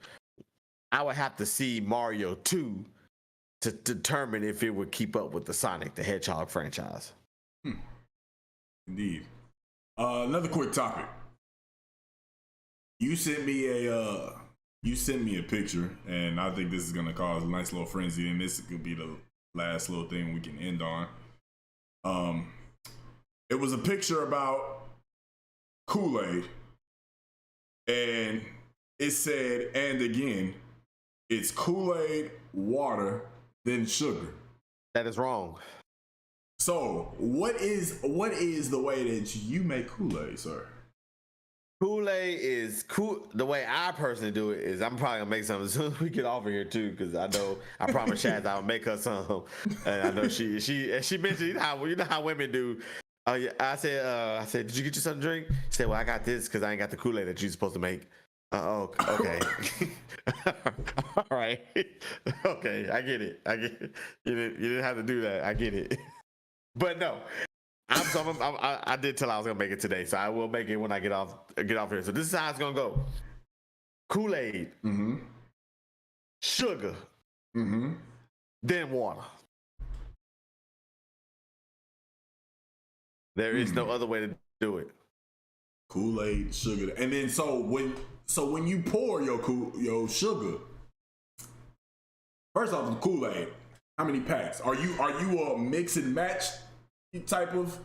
I would have to see Mario 2 to determine if it would keep up with the Sonic the Hedgehog franchise. Indeed. Another quick topic. You sent me a picture, and I think this is gonna cause a nice little frenzy, and this could be the last little thing we can end on. It was a picture about Kool-Aid, and it said, and again, it's Kool-Aid, water, then sugar. That is wrong. So, what is the way that you make Kool-Aid, sir? Kool-Aid is cool. The way I personally do it is I'm probably gonna make some as soon as we get off of here too, because I promised Chaz I'll make her some, and I know she mentioned you know how women do. Yeah, I said, did you get you something to drink? She said, well, I got this because I ain't got the Kool-Aid that you're supposed to make. Okay. All right. Okay, I get it. You didn't have to do that. I get it. But no, I did tell I was gonna make it today, so I will make it when I get off here. So this is how it's gonna go: Kool-Aid, sugar, then water. There is no other way to do it. Kool-Aid, sugar, and then so when you pour your sugar, first off, the Kool-Aid, how many packs? Are you a mix and match type of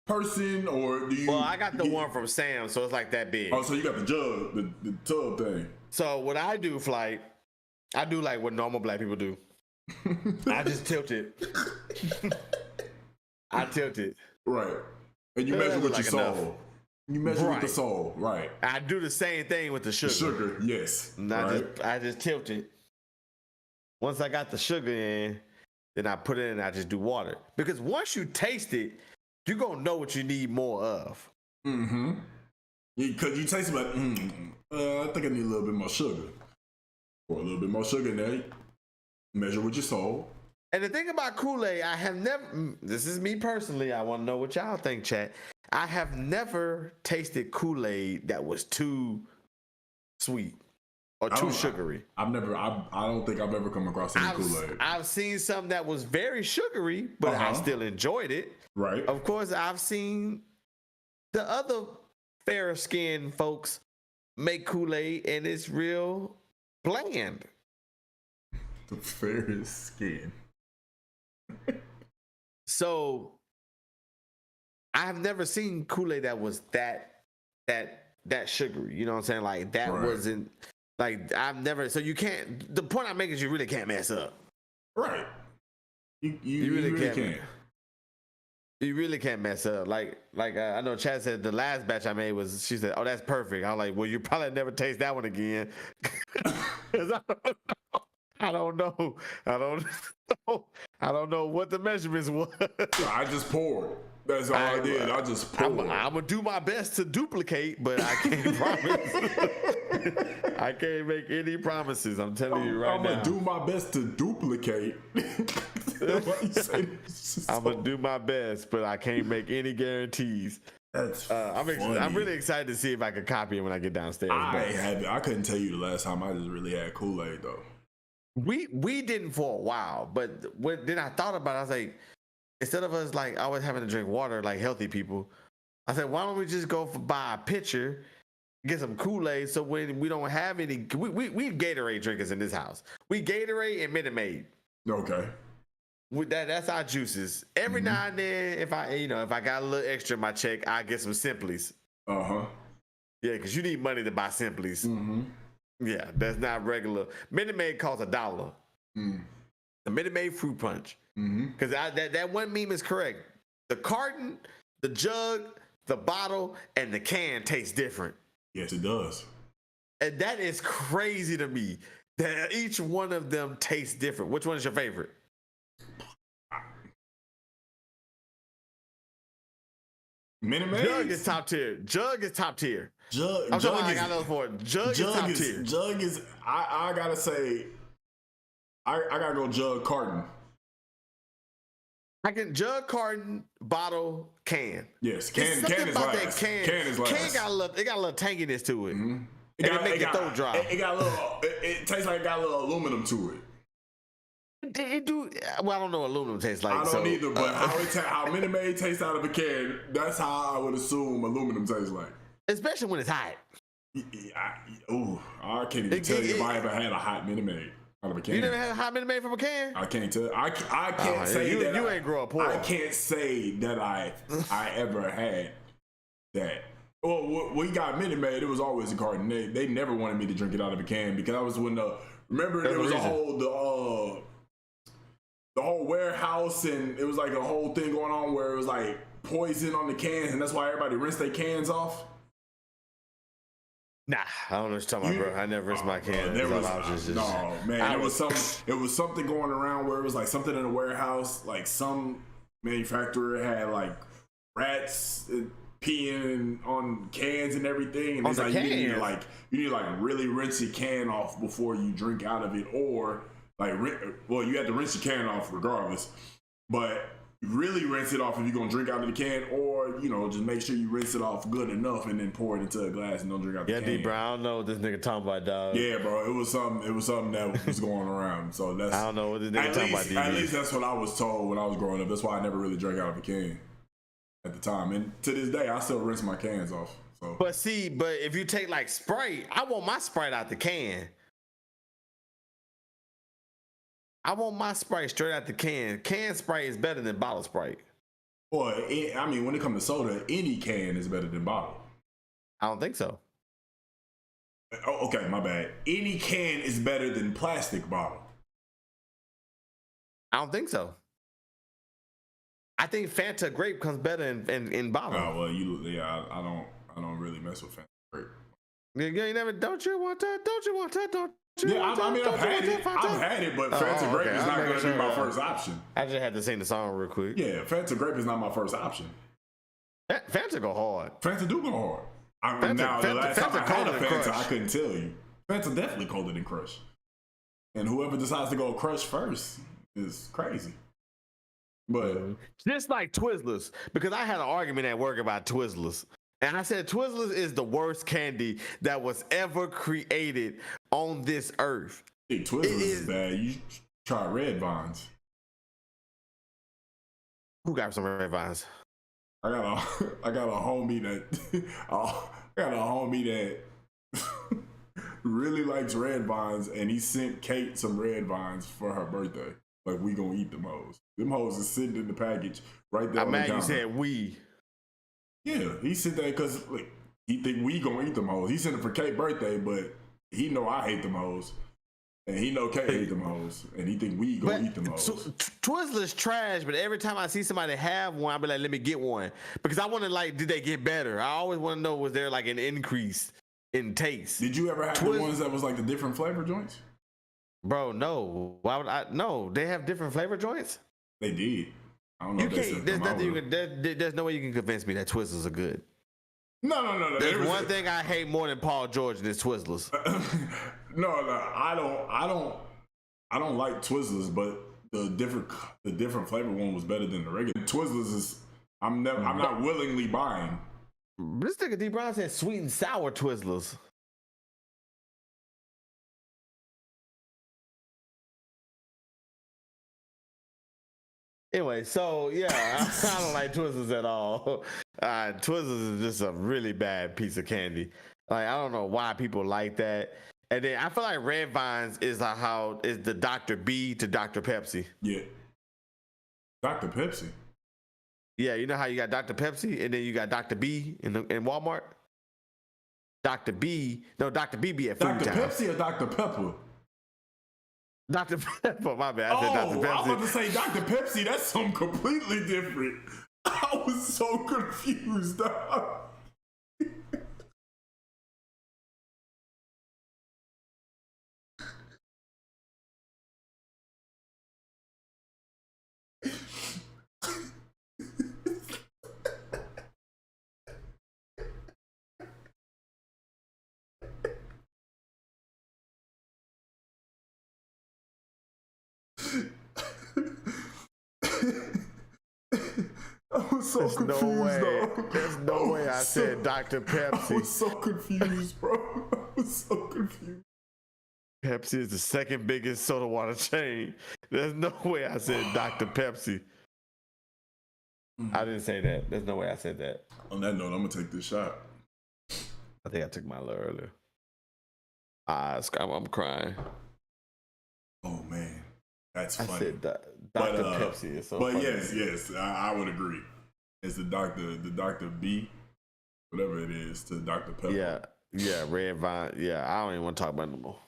person, or do you? Well, I got the one from Sam, so it's like that big. Oh, so you got the jug, the tub thing. So what I do, Flight, I do like what normal black people do. I just tilt it. I tilt it. Right. And you measure with your soul. Enough. You measure with the soul, right? I do the same thing with the sugar. Sugar, yes. I just tilt it. Once I got the sugar in, then I put it in and I just do water. Because once you taste it, you're going to know what you need more of. Mm-hmm. Because you taste it like, I think I need a little bit more sugar. Or a little bit more sugar in there. Measure with your soul. And the thing about Kool-Aid, I have never, this is me personally, I want to know what y'all think, chat. I have never tasted Kool-Aid that was too sweet or too sugary. I don't think I've ever come across any Kool-Aid. I've seen some that was very sugary, but I still enjoyed it. Right. Of course, I've seen the other fairer skinned folks make Kool-Aid and it's real bland. The fairest skin. So I have never seen Kool-Aid that was that sugary. You know what I'm saying? Like that wasn't like I've never. So you can't. The point I'm making is you really can't mess up. Right. You really can't. You really can't mess up. Like I know Chad said the last batch I made was. She said, "Oh, that's perfect." I'm like, "Well, you probably never taste that one again." I don't know. I don't know what the measurements was. I just poured. That's all I did. I just poured. I'm gonna do my best to duplicate, but I can't promise. I can't make any promises. I'm telling you right now. I'm gonna do my best to duplicate. I'm gonna do my best, but I can't make any guarantees. That's I'm really excited to see if I can copy it when I get downstairs. I couldn't tell you the last time I just really had Kool-Aid though. We didn't for a while, but then I thought about it. I was like, instead of us like always having to drink water like healthy people, I said, why don't we just go buy a pitcher, get some Kool-Aid, so when we don't have any, we Gatorade drinkers in this house. We Gatorade and Minute Maid. Okay. With that's our juices. Every now and then, if I got a little extra in my check, I get some Simplies. Yeah, because you need money to buy Simplies. Yeah, that's not regular. Minute Maid costs $1. The Minute Maid fruit punch. Because that one meme is correct. The carton, the jug, the bottle, and the can taste different. Yes, it does. And that is crazy to me that each one of them tastes different. Which one is your favorite? Minute Maid? Jug is top tier. Jug is top tier. Jug I'm is, I got for it. Jug is top tier. Jug is. I gotta say, I gotta go Jug carton. I can jug, carton, bottle, can. Yes, can is last. Can is last. Can got a little tanginess to it. It make your throat dry. It got a little. It tastes like it got a little aluminum to it. It do. Well, I don't know what aluminum tastes like. I don't either, but how Minute Maid tastes out of a can, that's how I would assume aluminum tastes like. Especially when it's hot. I can't even tell you if I ever had a hot Minute Maid out of a can. You never had a hot Minute Maid from a can? I can't tell. I can't say that you ain't grow up poor. I can't say that I ever had that. Well, we got Minute Maid. It was always a carton. They never wanted me to drink it out of a can because that was when there was a whole the whole warehouse, and it was like a whole thing going on where it was like poison on the cans, and that's why everybody rinsed their cans off. Nah, I don't know what you're talking about, bro. I never rinsed my cans. It was something going around where it was like something in a warehouse, like some manufacturer had like rats peeing on cans and everything, and it's like you need to really rinse your can off before you drink out of it, or you have to rinse your can off regardless, but really rinse it off if you're gonna drink out of the can, or just make sure you rinse it off good enough and then pour it into a glass and don't drink out the can. Yeah, D, bro, I don't know what this nigga talking about, dog. Yeah, bro, it was something that was going around. So that's I don't know what this nigga talking about. At least that's what I was told when I was growing up. That's why I never really drank out of a can at the time, and to this day I still rinse my cans off. So, but if you take like Sprite, I want my Sprite out the can. I want my Sprite straight out the can. Can Sprite is better than bottle Sprite. Well, I mean, when it comes to soda, any can is better than bottle. I don't think so. Oh, okay, my bad. Any can is better than plastic bottle. I don't think so. I think Fanta grape comes better in bottle. Oh well, I don't really mess with Fanta grape. You ain't never. Don't you want that? Don't you want that? Don't. Yeah, I mean, I've had it, but Fanta grape is not going to be my first option. I just had to sing the song real quick. Yeah, Fanta grape is not my first option. Fanta go hard. Fanta do go hard. The last time I had a Fanta, I couldn't tell you. Fanta definitely colder than Crush. And whoever decides to go Crush first is crazy. But just like Twizzlers, because I had an argument at work about Twizzlers. And I said Twizzlers is the worst candy that was ever created on this earth. Hey, Twizzlers is bad. You try Red Vines. Who got some Red Vines? I got a homie that really likes Red Vines, and he sent Kate some Red Vines for her birthday. Like, we gonna eat them hoes. Them hoes is sitting in the package right there. I'm mad you said we. Yeah, he sent that because he think we gonna eat them hoes. He sent it for Kate's birthday, but he know I hate them hoes, and he know Kate hate them hoes, and he think we gonna eat them hoes. Twizzlers trash, but every time I see somebody have one, I be like, let me get one, because I want to did they get better? I always want to know, was there like an increase in taste? Did you ever have the ones that was like the different flavor joints? Bro, no. Why would I? No, they have different flavor joints. They did. I don't know. You can't. There's no way you can convince me that Twizzlers are good. No. There's one thing I hate more than Paul George than Twizzlers. No, I don't like Twizzlers, but the different flavor one was better than the regular. Twizzlers is I'm not willingly buying. This nigga D Brown said sweet and sour Twizzlers. Anyway, so yeah, I don't like Twizzlers at all. Twizzlers is just a really bad piece of candy. Like, I don't know why people like that. And then I feel like Red Vines is the Dr. B to Dr. Pepsi. Yeah. Dr. Pepsi? Yeah, you know how you got Dr. Pepsi and then you got Dr. B in Walmart? Dr. B be at food Dr. time. Pepsi or Dr. Pepper? Dr. Pepper, my bad. I said Dr. I was Pepsi. about to say Dr. Pepsi. That's something completely different. I was so confused, dog. I was so confused, dog. There's no way I said Dr. Pepsi. I was so confused, bro. I was so confused. Pepsi is the second biggest soda water chain. There's no way I said Dr. Pepsi. I didn't say that. There's no way I said that. On that note, I'm gonna take this shot. I think I took mine a little earlier. I'm crying. Oh man, that's I funny. said Dr. Pepsi is so but funny. yes, I would agree. It's the Dr. B, whatever it is, to Dr. Pepper. Yeah, Red Vine. Yeah, I don't even want to talk about it no more.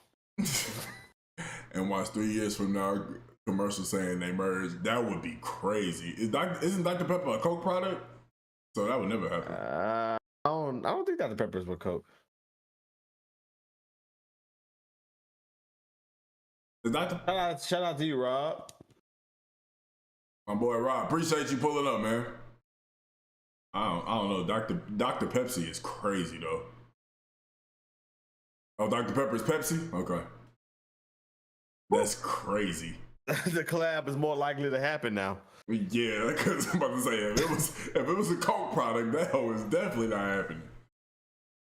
And watch 3 years from now, commercial saying they merged. That would be crazy. Isn't Dr. Pepper a Coke product? So that would never happen. I don't think Dr. Pepper is with Coke. Shout out to you, Rob. My boy Rob, appreciate you pulling up, man. I don't know. Dr. Pepsi is crazy though. Oh, Dr. Pepper is Pepsi? Okay. That's crazy. The collab is more likely to happen now. Yeah, because I'm about to say if it was a Coke product, that was definitely not happening.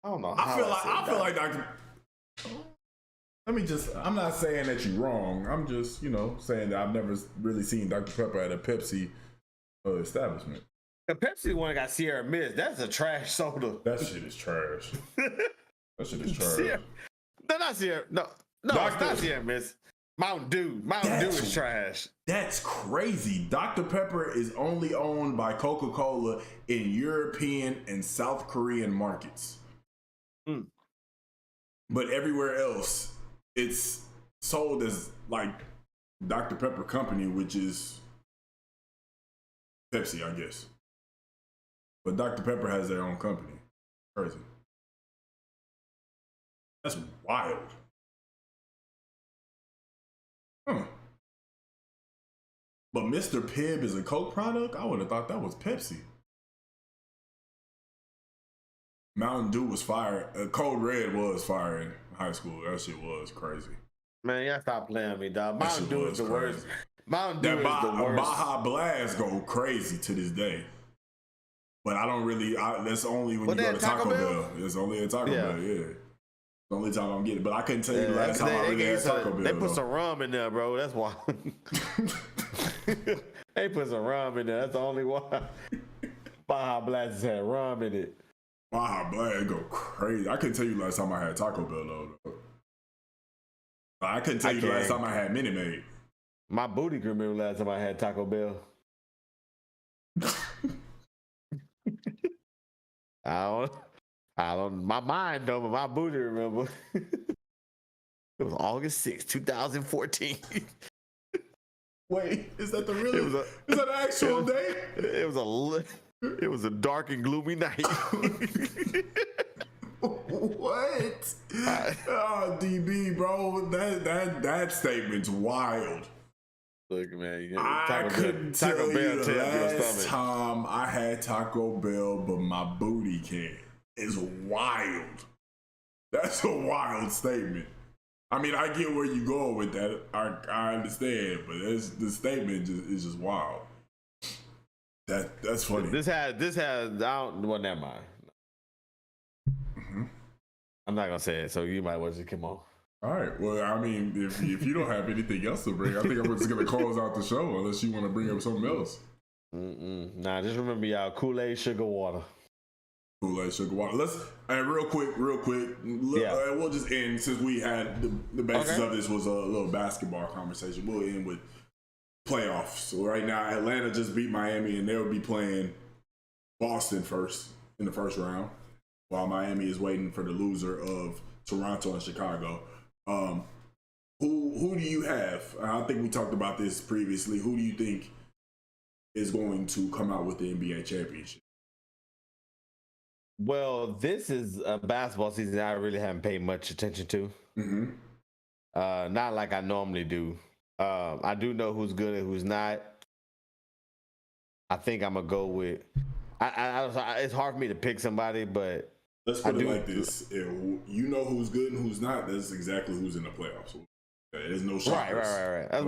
I don't know. I feel like Dr. I'm not saying that you're wrong. I'm just, saying that I've never really seen Dr. Pepper at a Pepsi establishment. The Pepsi one got Sierra Mist. That's a trash soda. That shit is trash. That shit is trash. No, not Sierra. No, it's not Sierra Mist. Mountain Dew. Mountain Dew is trash. That's crazy. Dr. Pepper is only owned by Coca-Cola in European and South Korean markets. But everywhere else, it's sold as like Dr. Pepper Company, which is Pepsi, I guess. But Dr. Pepper has their own company. Crazy. That's wild. But Mr. Pibb is a Coke product? I would have thought that was Pepsi. Mountain Dew was fire. Code Red was fire in high school. That shit was crazy. Man, y'all stop playing with me, dog. Mountain Dew is the worst. Mountain Dew is the worst. Baja Blast go crazy to this day. But I don't really, that's only when you go to Taco Bell. It's only at Taco Bell, yeah. The only time I'm getting, but I couldn't tell you the last time I really had Taco Bell. They put some rum in there, bro. That's why. They put some rum in there. That's the only why. Baja Blast had rum in it. Baja Blast go crazy. I couldn't tell you the last time I had Taco Bell though. I couldn't tell you the last time I had Minute Maid. My booty can remember last time I had Taco Bell. I don't, my mind don't, but my booty remember. It was August 6th, 2014. Wait, is that the really? Is that the actual day? It was a dark and gloomy night. What? Oh, DB, bro, that statement's wild. Look, man, I couldn't tell you the last time I had Taco Bell, but my booty can't. Is wild. That's a wild statement. I mean, I get where you going with that. I understand, but the statement is just wild. That's funny. This has. Well, never mind. I'm not gonna say it, so you might want to come on. All right. Well, I mean, if you don't have anything else to bring, I think I'm just gonna close out the show unless you want to bring up something else. Nah, just remember, y'all, Kool-Aid, sugar, water. Kool-Aid, sugar, water. Real quick. We'll just end, since we had the basis of this was a little basketball conversation. We'll end with playoffs. So right now, Atlanta just beat Miami, and they'll be playing Boston first in the first round. while Miami is waiting for the loser of Toronto and Chicago. Who do you have? I think we talked about this previously. Who do you think is going to come out with the NBA championship? Well, this is a basketball season I really haven't paid much attention to. Not like I normally do. I do know who's good and who's not. I think I'm gonna go with. It's hard for me to pick somebody, but let's put it like this: if you know who's good and who's not, that's exactly who's in the playoffs. There's no shockers. Right. That's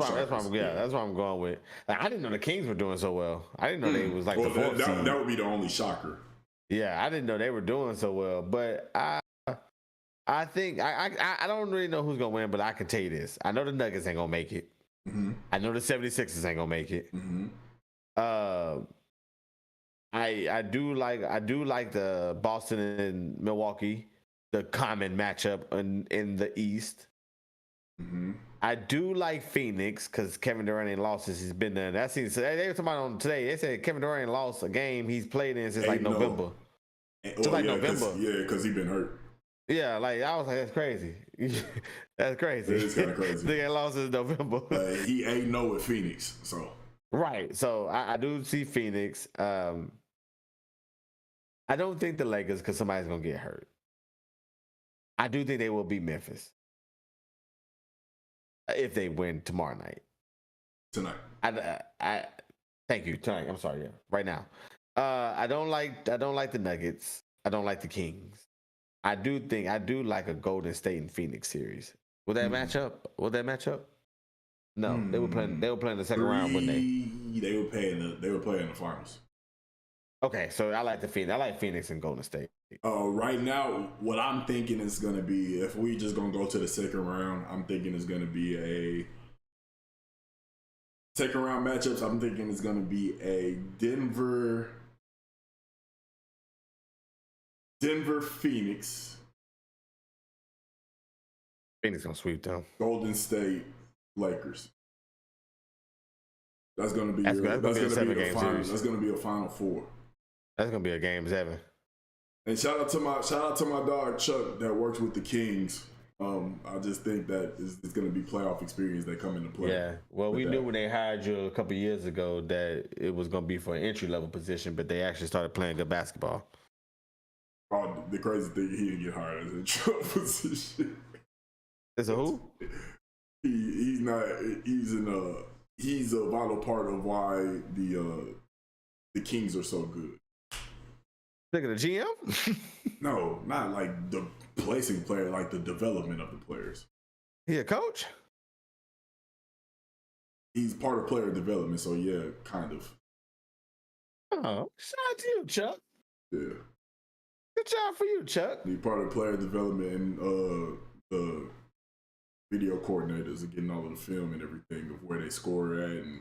what I'm going with. Like, I didn't know the Kings were doing so well. I didn't know they was like the fourth seed. That would be the only shocker. Yeah, I didn't know they were doing so well. But I think I don't really know who's gonna win, but I can tell you this: I know the Nuggets ain't gonna make it. I know the 76ers ain't gonna make it. I do like the Boston and Milwaukee, the common matchup in the East. I do like Phoenix because Kevin Durant ain't lost since he's been there. That seems they were talking about on today. They said Kevin Durant ain't lost a game he's played in since like November. November. Because he been hurt. Yeah, like I was like, that's crazy. That's crazy. It is kind of crazy. They ain't lost since November. He ain't no with Phoenix, so right. So I do see Phoenix. I don't think the Lakers because somebody's gonna get hurt. I do think they will beat Memphis if they win tomorrow night. Tonight. I thank you. Tonight. I'm sorry. Yeah, right now. I don't like the Nuggets. I don't like the Kings. I do like a Golden State and Phoenix series. Will that match up? No, they were playing the second round, wouldn't they? They were playing the finals. Okay, so I like Phoenix and Golden State. Right now, what I'm thinking is gonna be, if we just gonna go to the second round, I'm thinking it's gonna be a second round matchups. I'm thinking it's gonna be a Denver Phoenix. Phoenix gonna sweep them. Golden State Lakers. That's gonna be that's gonna be the final. That's gonna be a Final Four. That's gonna be a Game 7. And shout out to my dog Chuck that works with the Kings. I just think that it's going to be playoff experience that come into play. Yeah. Well, we knew when they hired you a couple of years ago that it was going to be for an entry level position, but they actually started playing good basketball. Oh, the crazy thing, he didn't get hired as a entry position. Is it who? He's not. He's a vital part of why the Kings are so good. Look at the GM? No, not like the placing player, like the development of the players. He a coach? He's part of player development, so yeah, kind of. Oh, shout out to you, Chuck. Yeah. Good job for you, Chuck. He's part of player development and the video coordinators are getting all of the film and everything of where they score at and,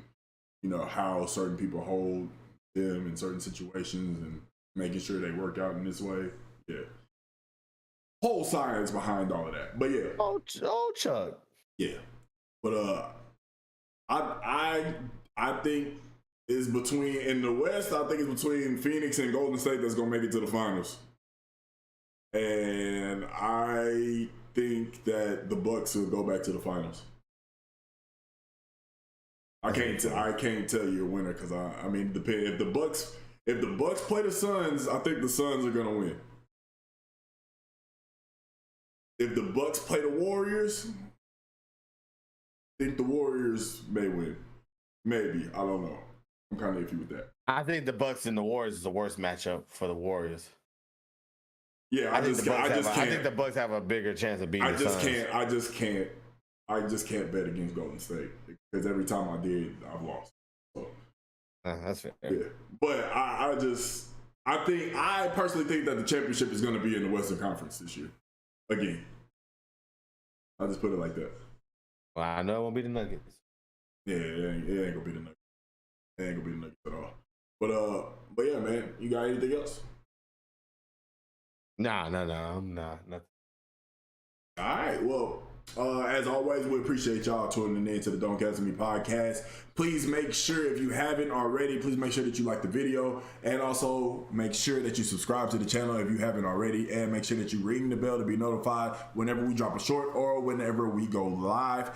you know, how certain people hold them in certain situations and making sure they work out in this way. Yeah. Whole science behind all of that. But yeah. Oh Chuck. Yeah. But I think it's between, in the West, I think it's between Phoenix and Golden State that's gonna make it to the finals. And I think that the Bucks will go back to the finals. I can't tell you a winner because I mean, if the Bucks play the Suns, I think the Suns are gonna win. If the Bucks play the Warriors, I think the Warriors may win. Maybe, I don't know. I'm kind of iffy with that. I think the Bucks and the Warriors is the worst matchup for the Warriors. Yeah, I think the Bucks have a bigger chance of beating the Suns. I just can't bet against Golden State because every time I did, I've lost. So, that's fair. Yeah, but I personally think that the championship is going to be in the Western Conference this year. Again, I'll just put it like that. Well, I know it won't be the Nuggets. Yeah, it ain't gonna be the Nuggets. It ain't gonna be the Nuggets at all. But yeah, man, you got anything else? Nah, I'm not. All right, well, As always, we appreciate y'all tuning in to the Don't Cancel Me podcast. Please make sure, if you haven't already, please make sure that you like the video, and also make sure that you subscribe to the channel if you haven't already, and make sure that you ring the bell to be notified whenever we drop a short or whenever we go live.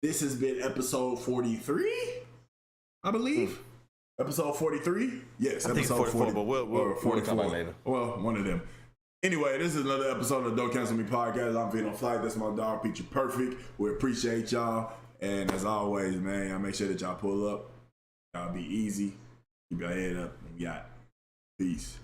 This has been episode 43, I believe. Episode 43? Yes, I think episode 44, but we'll 44. talk about it later. Well, one of them. Anyway, this is another episode of the Don't Cancel Me podcast. I'm Vino Flight. That's my dog, Picture Perfect. We appreciate y'all. And as always, man, y'all make sure that y'all pull up. Y'all be easy. Keep your head up. And we out. Peace.